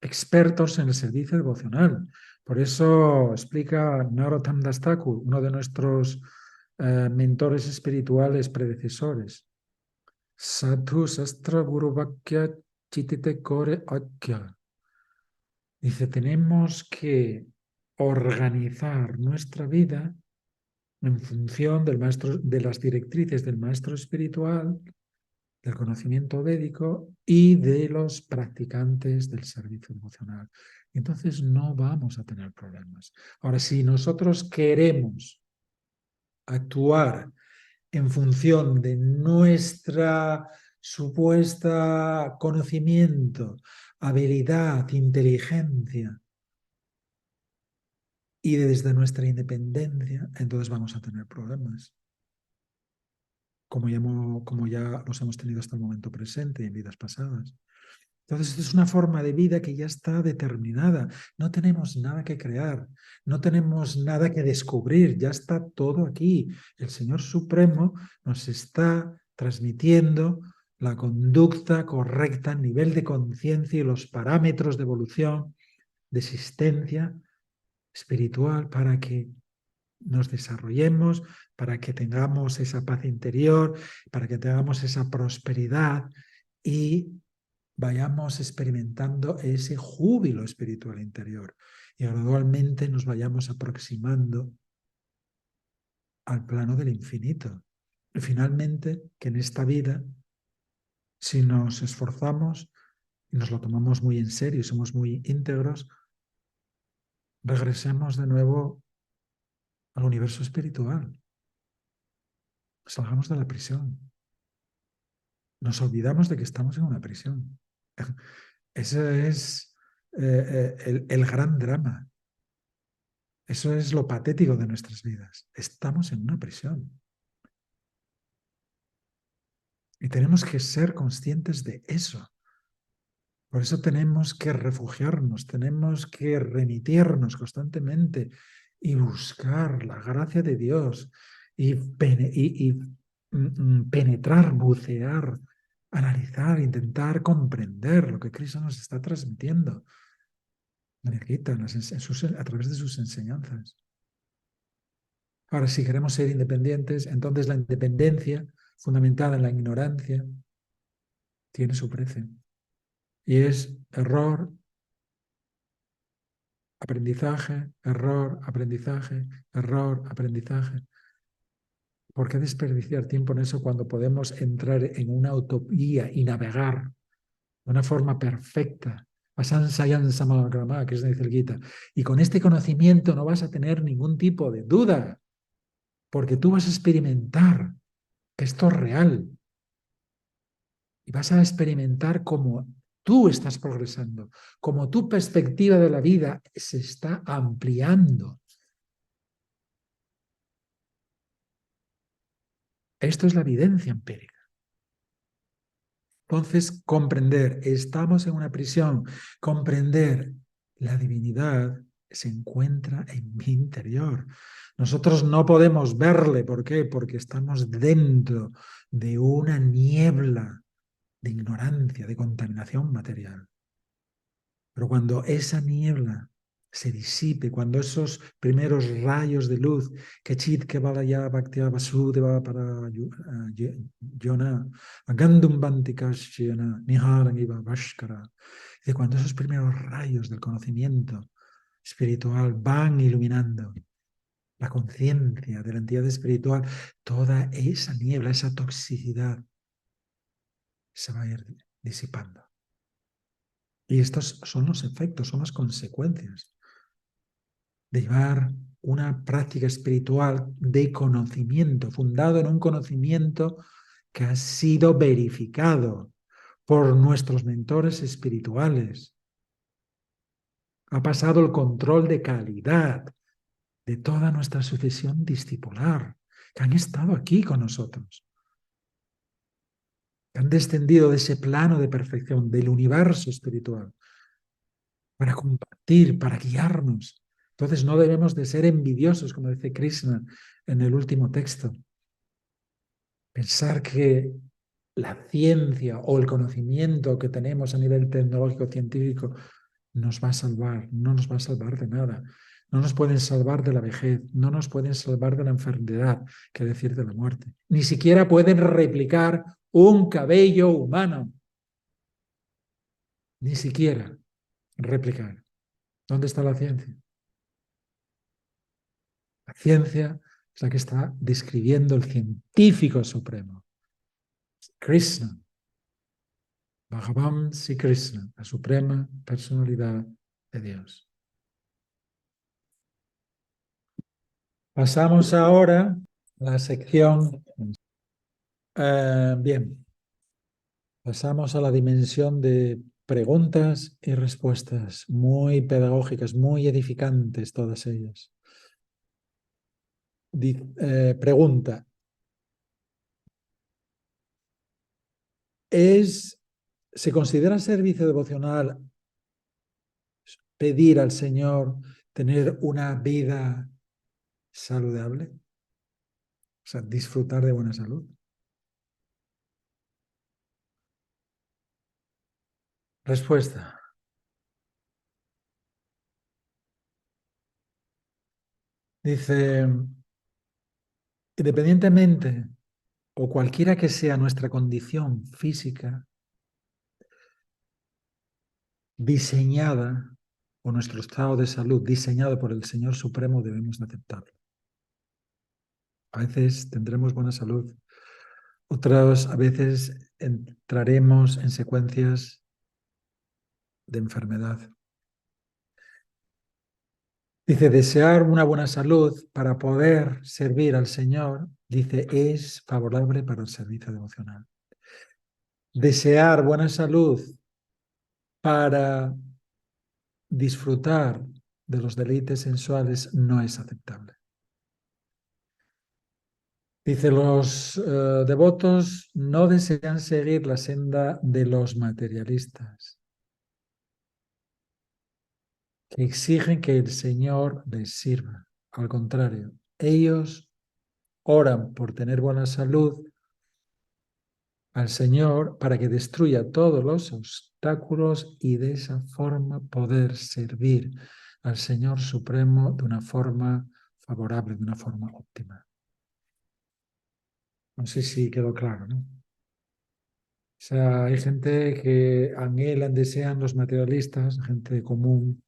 Speaker 1: expertos en el servicio devocional. Por eso explica Narottam Das Thakur, uno de nuestros mentores espirituales predecesores. Sadhu Sastra Guru Vakya Chitite Kore Akya. Dice, tenemos que organizar nuestra vida en función de las directrices del maestro espiritual, del conocimiento védico y de los practicantes del servicio emocional. Entonces no vamos a tener problemas. Ahora, si nosotros queremos actuar en función de nuestra supuesta conocimiento, habilidad, inteligencia y desde nuestra independencia, entonces vamos a tener problemas, como ya los hemos tenido hasta el momento presente en vidas pasadas. Entonces, es una forma de vida que ya está determinada. No tenemos nada que crear, no tenemos nada que descubrir, ya está todo aquí. El Señor Supremo nos está transmitiendo la conducta correcta, el nivel de conciencia y los parámetros de evolución, de existencia espiritual para que nos desarrollemos, para que tengamos esa paz interior, para que tengamos esa prosperidad y vayamos experimentando ese júbilo espiritual interior y gradualmente nos vayamos aproximando al plano del infinito. Y finalmente, que en esta vida, si nos esforzamos y nos lo tomamos muy en serio y somos muy íntegros, regresemos de nuevo al universo espiritual. salgamos de la prisión. Nos olvidamos de que estamos en una prisión. Ese es el gran drama. Eso es lo patético de nuestras vidas. Estamos en una prisión. Y tenemos que ser conscientes de eso. Por eso tenemos que refugiarnos, tenemos que remitirnos constantemente y buscar la gracia de Dios y, penetrar, bucear, analizar, intentar comprender lo que Cristo nos está transmitiendo a través de sus enseñanzas. Ahora, si queremos ser independientes, entonces la independencia fundamentada en la ignorancia tiene su precio. Y es error, aprendizaje, error, aprendizaje, error, aprendizaje. ¿Por qué desperdiciar tiempo en eso cuando podemos entrar en una utopía y navegar de una forma perfecta? Que es dice el Gita. Y con este conocimiento no vas a tener ningún tipo de duda, porque tú vas a experimentar que esto es real y vas a experimentar cómo tú estás progresando, cómo tu perspectiva de la vida se está ampliando. Esto es la evidencia empírica. Entonces, comprender, estamos en una prisión, comprender la divinidad se encuentra en mi interior. Nosotros no podemos verle, ¿por qué? Porque estamos dentro de una niebla de ignorancia, de contaminación material. Pero cuando esa niebla se disipe, cuando esos primeros rayos de luz, que chit que balaya bhaktia vasudeva para yona, agandum bantikashyana, niharangiva vashkara, y cuando esos primeros rayos del conocimiento espiritual van iluminando la conciencia de la entidad espiritual, toda esa niebla, esa toxicidad se va a ir disipando. Y estos son los efectos, son las consecuencias de llevar una práctica espiritual de conocimiento, fundado en un conocimiento que ha sido verificado por nuestros mentores espirituales. Ha pasado el control de calidad de toda nuestra sucesión discipular, que han estado aquí con nosotros, que han descendido de ese plano de perfección, del universo espiritual, para compartir, para guiarnos. Entonces no debemos de ser envidiosos, como dice Krishna en el último texto. Pensar que la ciencia o el conocimiento que tenemos a nivel tecnológico científico nos va a salvar, no nos va a salvar de nada. No nos pueden salvar de la vejez, no nos pueden salvar de la enfermedad, que decir de la muerte. Ni siquiera pueden replicar un cabello humano. Ni siquiera replicar. ¿Dónde está la ciencia? La ciencia es la que está describiendo el científico supremo, Krishna, Bhagavan Sri Krishna, la suprema personalidad de Dios. Pasamos ahora a la sección. Bien, pasamos a la dimensión de preguntas y respuestas, muy pedagógicas, muy edificantes todas ellas. Pregunta. ¿Se considera servicio devocional pedir al Señor tener una vida saludable? O sea, disfrutar de buena salud. Respuesta. Dice, independientemente o cualquiera que sea nuestra condición física, diseñada, o nuestro estado de salud diseñado por el Señor Supremo, debemos de aceptarlo. A veces tendremos buena salud, otras a veces entraremos en secuencias de enfermedad. Dice, desear una buena salud para poder servir al Señor, dice, es favorable para el servicio devocional. Desear buena salud para disfrutar de los deleites sensuales no es aceptable. Dice, los devotos no desean seguir la senda de los materialistas, que exigen que el Señor les sirva. Al contrario, ellos oran por tener buena salud al Señor para que destruya todos los obstáculos y de esa forma poder servir al Señor Supremo de una forma favorable, de una forma óptima. No sé si quedó claro, ¿no? O sea, hay gente que anhelan, desean los materialistas, gente común,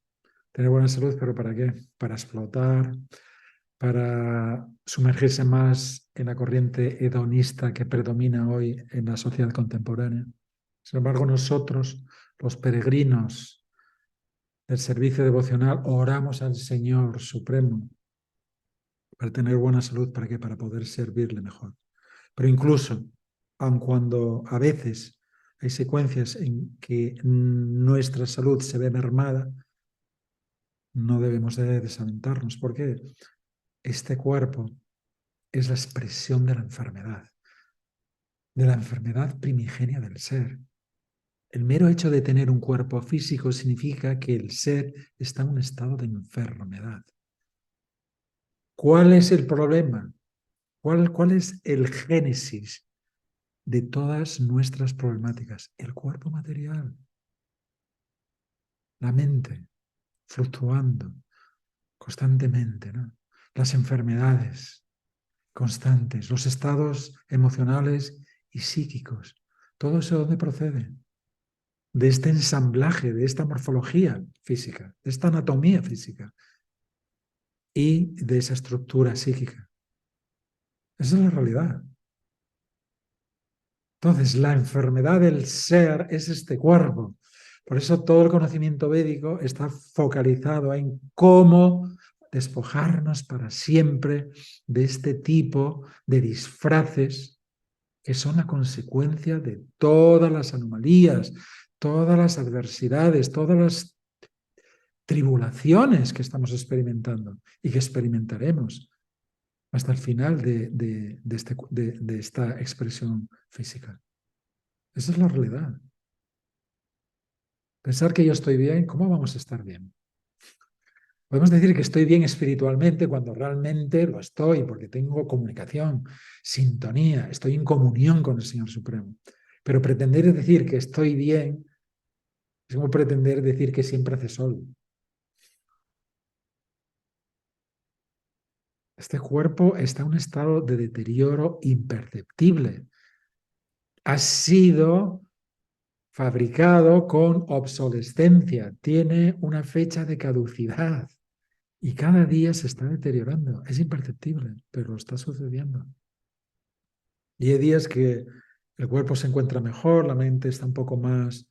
Speaker 1: tener buena salud, pero ¿para qué? Para explotar, para sumergirse más en la corriente hedonista que predomina hoy en la sociedad contemporánea. Sin embargo, nosotros, los peregrinos del servicio devocional, oramos al Señor Supremo para tener buena salud, ¿para qué? Para poder servirle mejor. Pero incluso, aun cuando a veces hay secuencias en que nuestra salud se ve mermada, no debemos de desalentarnos, porque este cuerpo es la expresión de la enfermedad primigenia del ser. El mero hecho de tener un cuerpo físico significa que el ser está en un estado de enfermedad. ¿Cuál es el problema? ¿Cuál es el génesis de todas nuestras problemáticas? El cuerpo material, la mente, fluctuando constantemente, ¿no? Las enfermedades constantes, los estados emocionales y psíquicos. ¿Todo eso de dónde procede? De este ensamblaje, de esta morfología física, de esta anatomía física y de esa estructura psíquica. Esa es la realidad. Entonces, la enfermedad del ser es este cuerpo. Por eso todo el conocimiento védico está focalizado en cómo despojarnos para siempre de este tipo de disfraces que son la consecuencia de todas las anomalías, todas las adversidades, todas las tribulaciones que estamos experimentando y que experimentaremos hasta el final de esta expresión física. Esa es la realidad. Pensar que yo estoy bien, ¿cómo vamos a estar bien? Podemos decir que estoy bien espiritualmente cuando realmente lo estoy, porque tengo comunicación, sintonía, estoy en comunión con el Señor Supremo. Pero pretender decir que estoy bien es como pretender decir que siempre hace sol. Este cuerpo está en un estado de deterioro imperceptible. Ha sido fabricado con obsolescencia, tiene una fecha de caducidad y cada día se está deteriorando. Es imperceptible, pero está sucediendo. Y hay días que el cuerpo se encuentra mejor, la mente está un poco más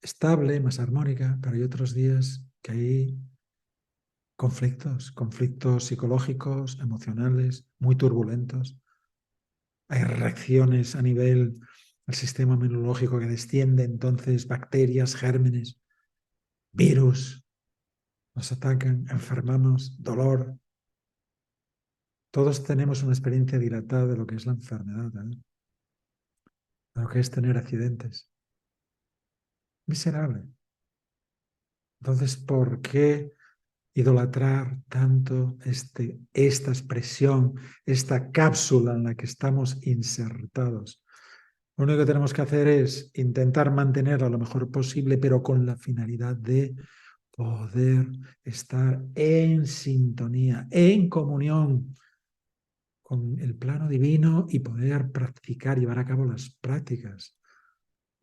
Speaker 1: estable, más armónica, pero hay otros días que hay conflictos psicológicos, emocionales, muy turbulentos. Hay reacciones a nivel del sistema inmunológico que desciende, entonces bacterias, gérmenes, virus, nos atacan, enfermamos, dolor. Todos tenemos una experiencia dilatada de lo que es la enfermedad, de lo que es tener accidentes. Miserable. Entonces, ¿por qué idolatrar tanto esta expresión, esta cápsula en la que estamos insertados? Lo único que tenemos que hacer es intentar mantenerla lo mejor posible, pero con la finalidad de poder estar en sintonía, en comunión con el plano divino y poder practicar, llevar a cabo las prácticas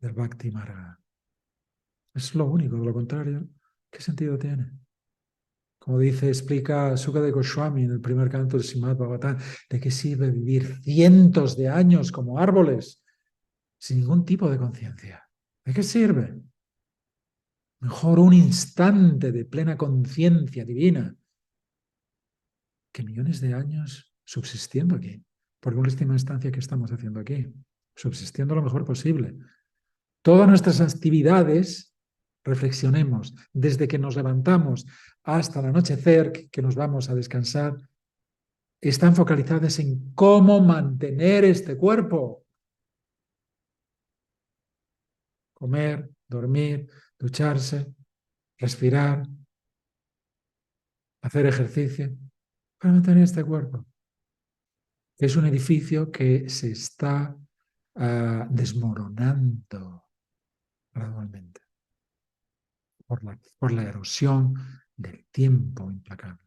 Speaker 1: del Bhakti Marga. Es lo único, de lo contrario, ¿qué sentido tiene? Como dice, explica Sukadeva Goswami en el primer canto del Srimad Bhagavatam, ¿de qué sirve vivir cientos de años como árboles sin ningún tipo de conciencia? ¿De qué sirve? Mejor un instante de plena conciencia divina que millones de años subsistiendo aquí. Porque en última instancia, ¿qué estamos haciendo aquí? Subsistiendo lo mejor posible. Todas nuestras actividades, reflexionemos, desde que nos levantamos hasta el anochecer, que nos vamos a descansar, están focalizadas en cómo mantener este cuerpo. Comer, dormir, ducharse, respirar, hacer ejercicio, para mantener este cuerpo. Es un edificio que se está desmoronando gradualmente por la erosión del tiempo implacable.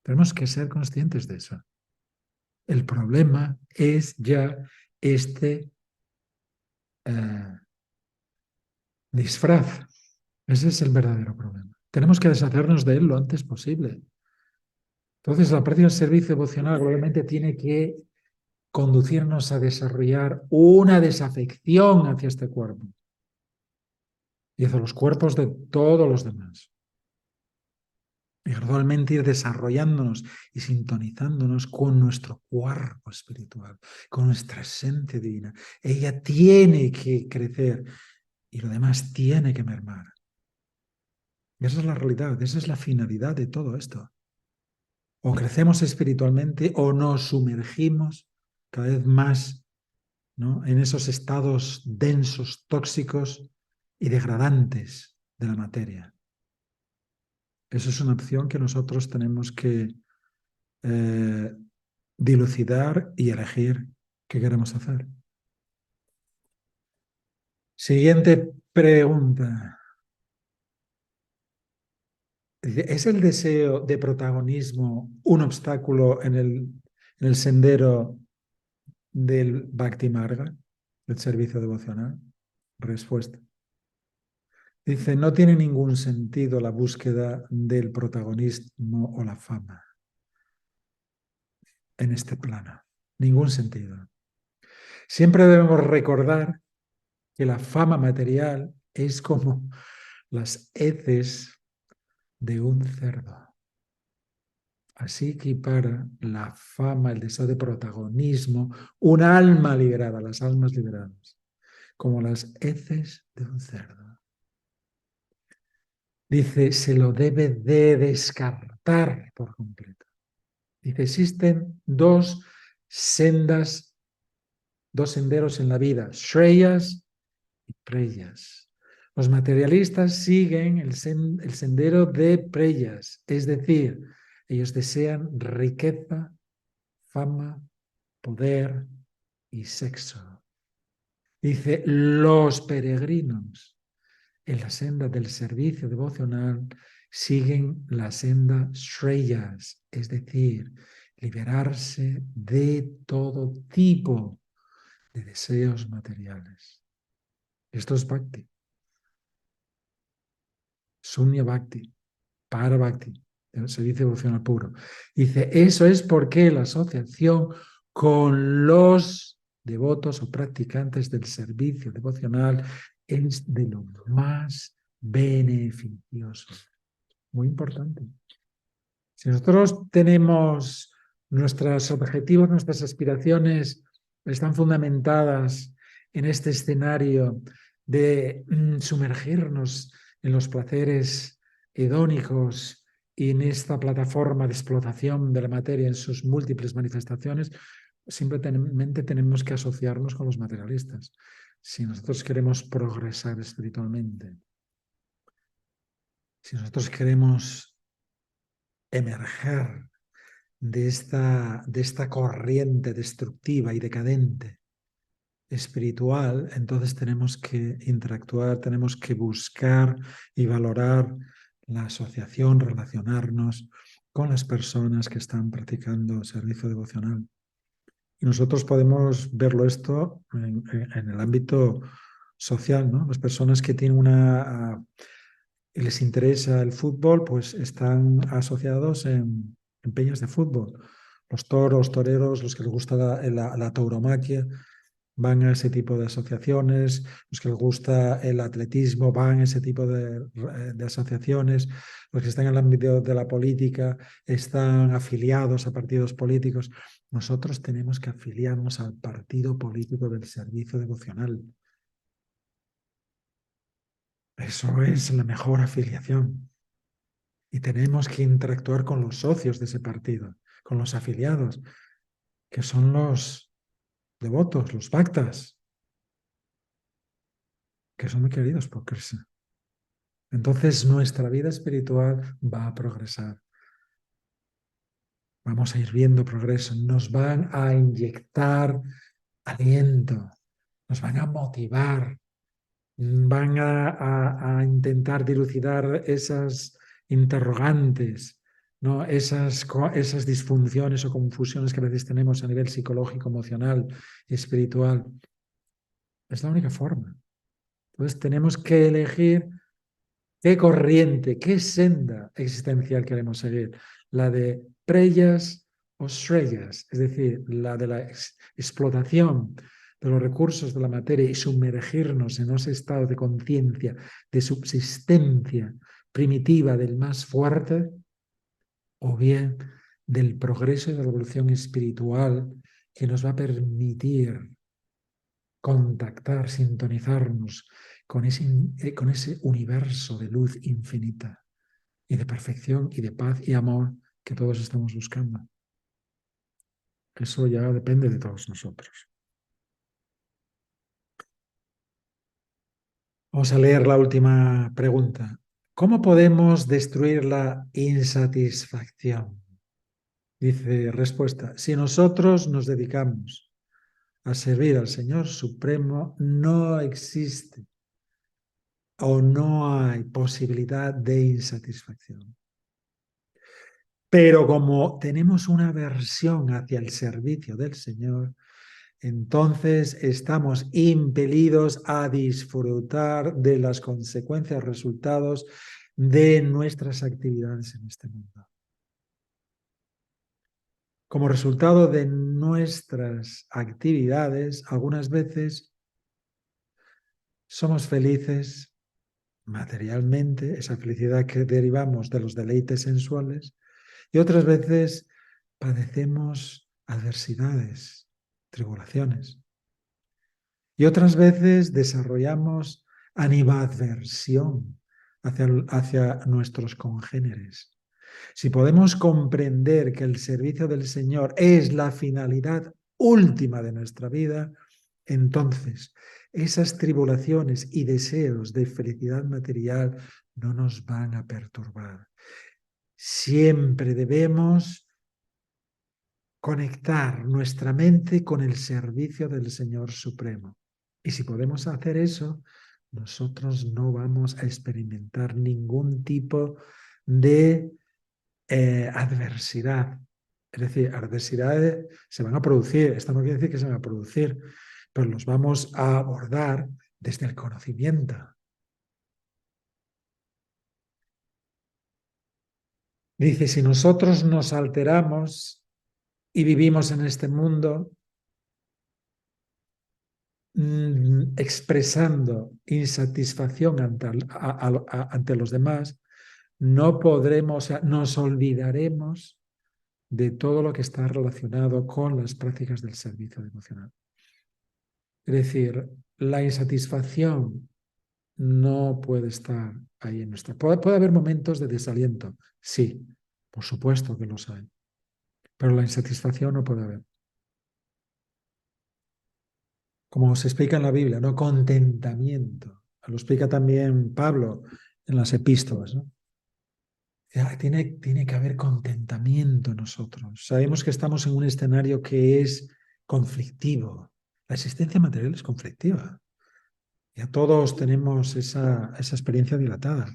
Speaker 1: Tenemos que ser conscientes de eso. El problema es ya este disfraz. Ese es el verdadero problema. Tenemos que deshacernos de él lo antes posible. Entonces, la práctica del servicio devocional probablemente tiene que conducirnos a desarrollar una desafección hacia este cuerpo y hacia los cuerpos de todos los demás. Y gradualmente ir desarrollándonos y sintonizándonos con nuestro cuerpo espiritual, con nuestra esencia divina. Ella tiene que crecer y lo demás tiene que mermar. Y esa es la realidad, esa es la finalidad de todo esto. O crecemos espiritualmente o nos sumergimos cada vez más, ¿no?, en esos estados densos, tóxicos y degradantes de la materia. Eso es una opción que nosotros tenemos que dilucidar y elegir qué queremos hacer. Siguiente pregunta. ¿Es el deseo de protagonismo un obstáculo en el sendero del Bhakti Marga, del servicio devocional? Respuesta. Dice, no tiene ningún sentido la búsqueda del protagonismo o la fama en este plano. Ningún sentido. Siempre debemos recordar que la fama material es como las heces de un cerdo. Así equipara la fama, el deseo de protagonismo, un alma liberada, las almas liberadas, como las heces de un cerdo. Dice, se lo debe de descartar por completo. Dice, existen dos senderos en la vida, Shreyas y Preyas. Los materialistas siguen el sendero de Preyas, es decir, ellos desean riqueza, fama, poder y sexo. Dice, los peregrinos en la senda del servicio devocional siguen la senda Shreyas, es decir, liberarse de todo tipo de deseos materiales. Esto es Bhakti. Sunya Bhakti, Para Bhakti, el servicio devocional puro. Dice, eso es porque la asociación con los devotos o practicantes del servicio devocional es de lo más beneficioso. Muy importante. Si nosotros tenemos nuestros objetivos, nuestras aspiraciones están fundamentadas en este escenario de sumergirnos en los placeres hedónicos y en esta plataforma de explotación de la materia en sus múltiples manifestaciones, simplemente tenemos que asociarnos con los materialistas. Si nosotros queremos progresar espiritualmente, si nosotros queremos emerger de esta corriente destructiva y decadente espiritual, entonces tenemos que interactuar, tenemos que buscar y valorar la asociación, relacionarnos con las personas que están practicando servicio devocional. Y nosotros podemos verlo esto en el ámbito social, ¿no? Las personas que tienen les interesa el fútbol, pues están asociados en peñas de fútbol. Los toros, toreros, los que les gusta la tauromaquia, van a ese tipo de asociaciones, los que les gusta el atletismo van a ese tipo de asociaciones, los que están en el ámbito de la política están afiliados a partidos políticos. Nosotros tenemos que afiliarnos al partido político del servicio devocional. Eso es la mejor afiliación. Y tenemos que interactuar con los socios de ese partido, con los afiliados, que son los devotos, los bhaktas, que son muy queridos por Krishna. Entonces nuestra vida espiritual va a progresar. Vamos a ir viendo progreso. Nos van a inyectar aliento, nos van a motivar, van a intentar dilucidar esas interrogantes, ¿no? Esas disfunciones o confusiones que a veces tenemos a nivel psicológico, emocional y espiritual. Es la única forma. Entonces tenemos que elegir qué corriente, qué senda existencial queremos seguir. La de preyas o shreyas, es decir, la de la explotación de los recursos de la materia y sumergirnos en ese estado de conciencia, de subsistencia primitiva del más fuerte, o bien del progreso y de la evolución espiritual que nos va a permitir contactar, sintonizarnos con ese universo de luz infinita y de perfección y de paz y amor que todos estamos buscando. Eso ya depende de todos nosotros. Vamos a leer la última pregunta. ¿Cómo podemos destruir la insatisfacción? Dice respuesta, si nosotros nos dedicamos a servir al Señor Supremo, no existe o no hay posibilidad de insatisfacción. Pero como tenemos una aversión hacia el servicio del Señor, entonces estamos impelidos a disfrutar de las consecuencias, resultados de nuestras actividades en este mundo. Como resultado de nuestras actividades, algunas veces somos felices materialmente, esa felicidad que derivamos de los deleites sensuales, y otras veces padecemos adversidades, tribulaciones. Y otras veces desarrollamos animadversión hacia nuestros congéneres. Si podemos comprender que el servicio del Señor es la finalidad última de nuestra vida, entonces esas tribulaciones y deseos de felicidad material no nos van a perturbar. Siempre debemos conectar nuestra mente con el servicio del Señor Supremo. Y si podemos hacer eso, nosotros no vamos a experimentar ningún tipo de adversidad. Es decir, adversidades se van a producir, esto no quiere decir que se van a producir, pero los vamos a abordar desde el conocimiento. Dice, si nosotros nos alteramos y vivimos en este mundo expresando insatisfacción ante los demás, no podremos, nos olvidaremos de todo lo que está relacionado con las prácticas del servicio devocional. Es decir, la insatisfacción no puede estar ahí en nuestra... Puede haber momentos de desaliento, sí, por supuesto que los hay, pero la insatisfacción no puede haber. Como se explica en la Biblia, ¿no? Contentamiento. Lo explica también Pablo en las epístolas, ¿no? Tiene que haber contentamiento en nosotros. Sabemos que estamos en un escenario que es conflictivo. La existencia material es conflictiva. Ya todos tenemos esa experiencia dilatada.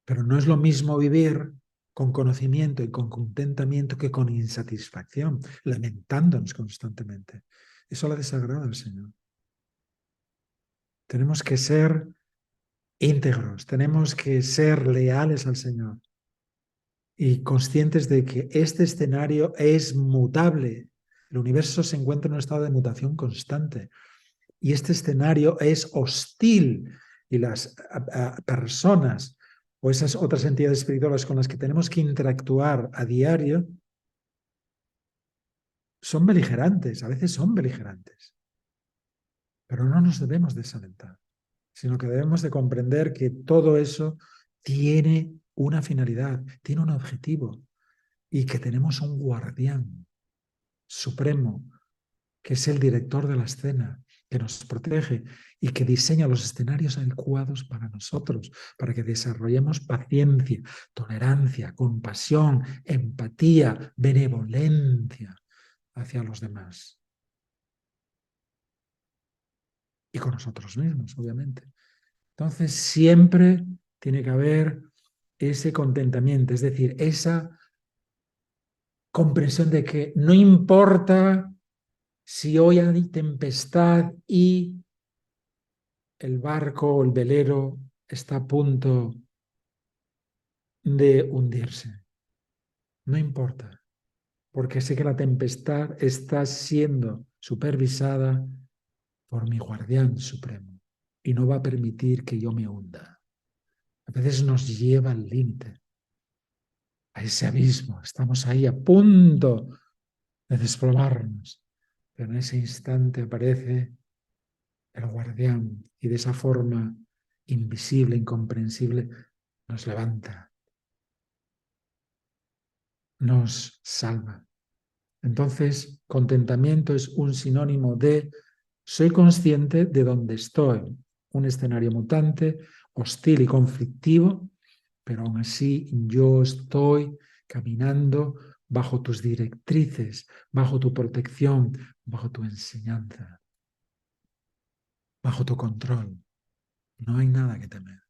Speaker 1: Pero no es lo mismo vivir con conocimiento y con contentamiento que con insatisfacción, lamentándonos constantemente. Eso le desagrada al Señor. Tenemos que ser íntegros, tenemos que ser leales al Señor y conscientes de que este escenario es mutable. El universo se encuentra en un estado de mutación constante y este escenario es hostil y las personas o esas otras entidades espirituales con las que tenemos que interactuar a diario son beligerantes, a veces son beligerantes, pero no nos debemos desalentar, sino que debemos de comprender que todo eso tiene una finalidad, tiene un objetivo y que tenemos un guardián supremo que es el director de la escena, que nos protege y que diseña los escenarios adecuados para nosotros, para que desarrollemos paciencia, tolerancia, compasión, empatía, benevolencia hacia los demás. Y con nosotros mismos, obviamente. Entonces, siempre tiene que haber ese contentamiento, es decir, esa comprensión de que no importa si hoy hay tempestad y el barco o el velero está a punto de hundirse. No importa, porque sé que la tempestad está siendo supervisada por mi guardián supremo y no va a permitir que yo me hunda. A veces nos lleva al límite, a ese abismo. Estamos ahí a punto de desplomarnos, pero en ese instante aparece el guardián y de esa forma invisible, incomprensible, nos levanta, nos salva. Entonces, contentamiento es un sinónimo de soy consciente de dónde estoy, un escenario mutante, hostil y conflictivo, pero aún así yo estoy caminando bajo tus directrices, bajo tu protección, bajo tu enseñanza, bajo tu control. No hay nada que temer,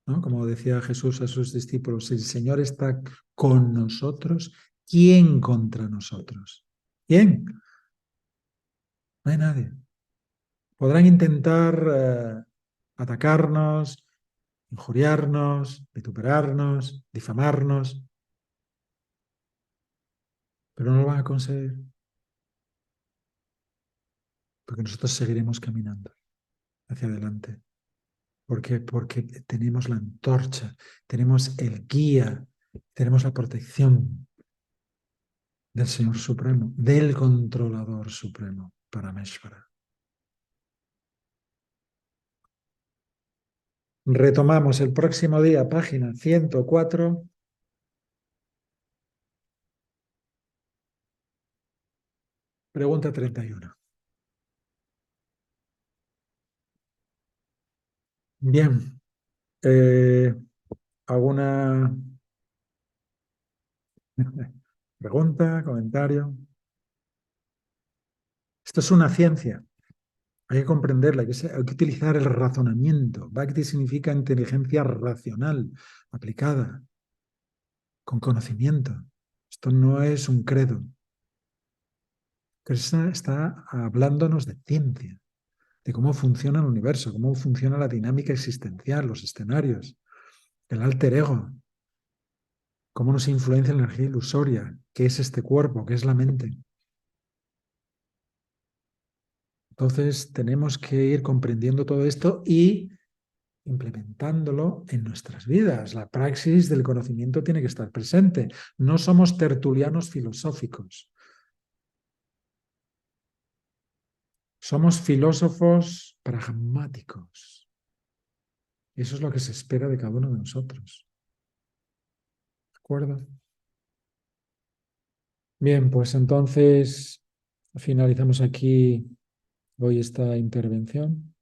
Speaker 1: ¿no? Como decía Jesús a sus discípulos, si el Señor está con nosotros, ¿quién contra nosotros? ¿Quién? No hay nadie. Podrán intentar atacarnos, injuriarnos, vituperarnos, difamarnos, pero no lo van a conseguir, porque nosotros seguiremos caminando hacia adelante. ¿Por qué? Porque tenemos la antorcha, tenemos el guía, tenemos la protección del Señor Supremo, del Controlador Supremo, Parameshvara. Retomamos el próximo día, página 104. Pregunta 31. Bien. ¿Alguna pregunta, comentario? Esto es una ciencia. Hay que comprenderla, hay que utilizar el razonamiento. Bhakti significa inteligencia racional, aplicada, con conocimiento. Esto no es un credo. Krishna está hablándonos de ciencia, de cómo funciona el universo, cómo funciona la dinámica existencial, los escenarios, el alter ego, cómo nos influencia la energía ilusoria, qué es este cuerpo, qué es la mente. Entonces tenemos que ir comprendiendo todo esto y implementándolo en nuestras vidas. La praxis del conocimiento tiene que estar presente. No somos tertulianos filosóficos. Somos filósofos pragmáticos. Eso es lo que se espera de cada uno de nosotros. ¿De acuerdo? Bien, pues entonces finalizamos aquí hoy esta intervención.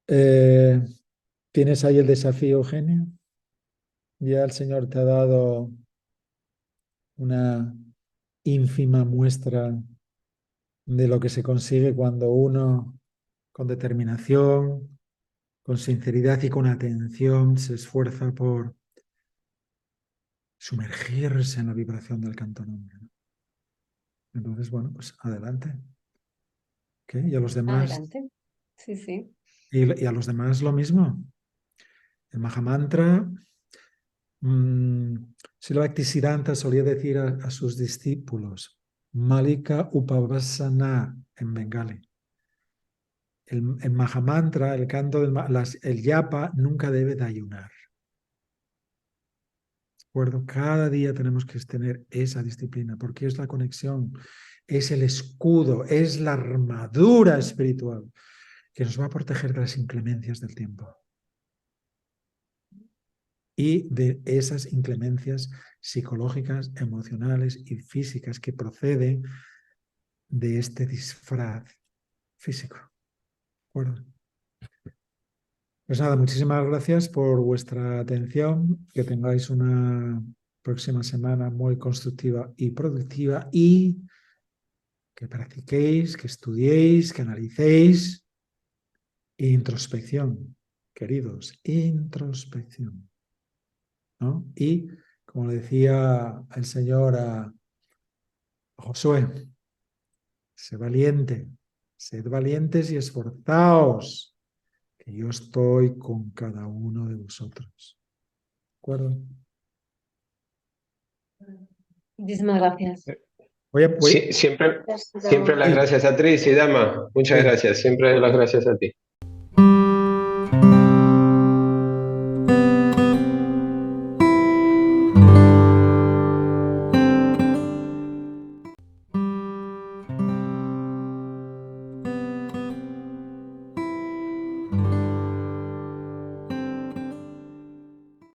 Speaker 1: Eh, ¿Tienes ahí el desafío, Eugenio? Ya el Señor te ha dado una ínfima muestra de lo que se consigue cuando uno, con determinación, con sinceridad y con atención, se esfuerza por sumergirse en la vibración del canto nombre, ¿no? Entonces, bueno, pues adelante. ¿Okay? Y a los demás,
Speaker 2: Adelante. Sí, sí.
Speaker 1: y a los demás lo mismo. El Mahamantra Srila Bhaktisiddhanta solía decir a sus discípulos, Malika Upavasana en bengali. El Mahamantra, el canto el yapa, nunca debe de ayunar. ¿De acuerdo? Cada día tenemos que tener esa disciplina, porque es la conexión, es el escudo, es la armadura espiritual que nos va a proteger de las inclemencias del tiempo y de esas inclemencias psicológicas, emocionales y físicas que proceden de este disfraz físico. ¿De acuerdo? Pues nada, muchísimas gracias por vuestra atención, que tengáis una próxima semana muy constructiva y productiva y que practiquéis, que estudiéis, que analicéis. Introspección, queridos, introspección, ¿no? Y como le decía el Señor a Josué, sed valientes y esforzaos, que yo estoy con cada uno de vosotros. ¿De acuerdo?
Speaker 2: Muchísimas gracias.
Speaker 3: Sí, siempre las
Speaker 1: Sí,
Speaker 3: gracias a Tris y Dama. Muchas
Speaker 1: sí.
Speaker 3: gracias. Siempre las gracias a ti.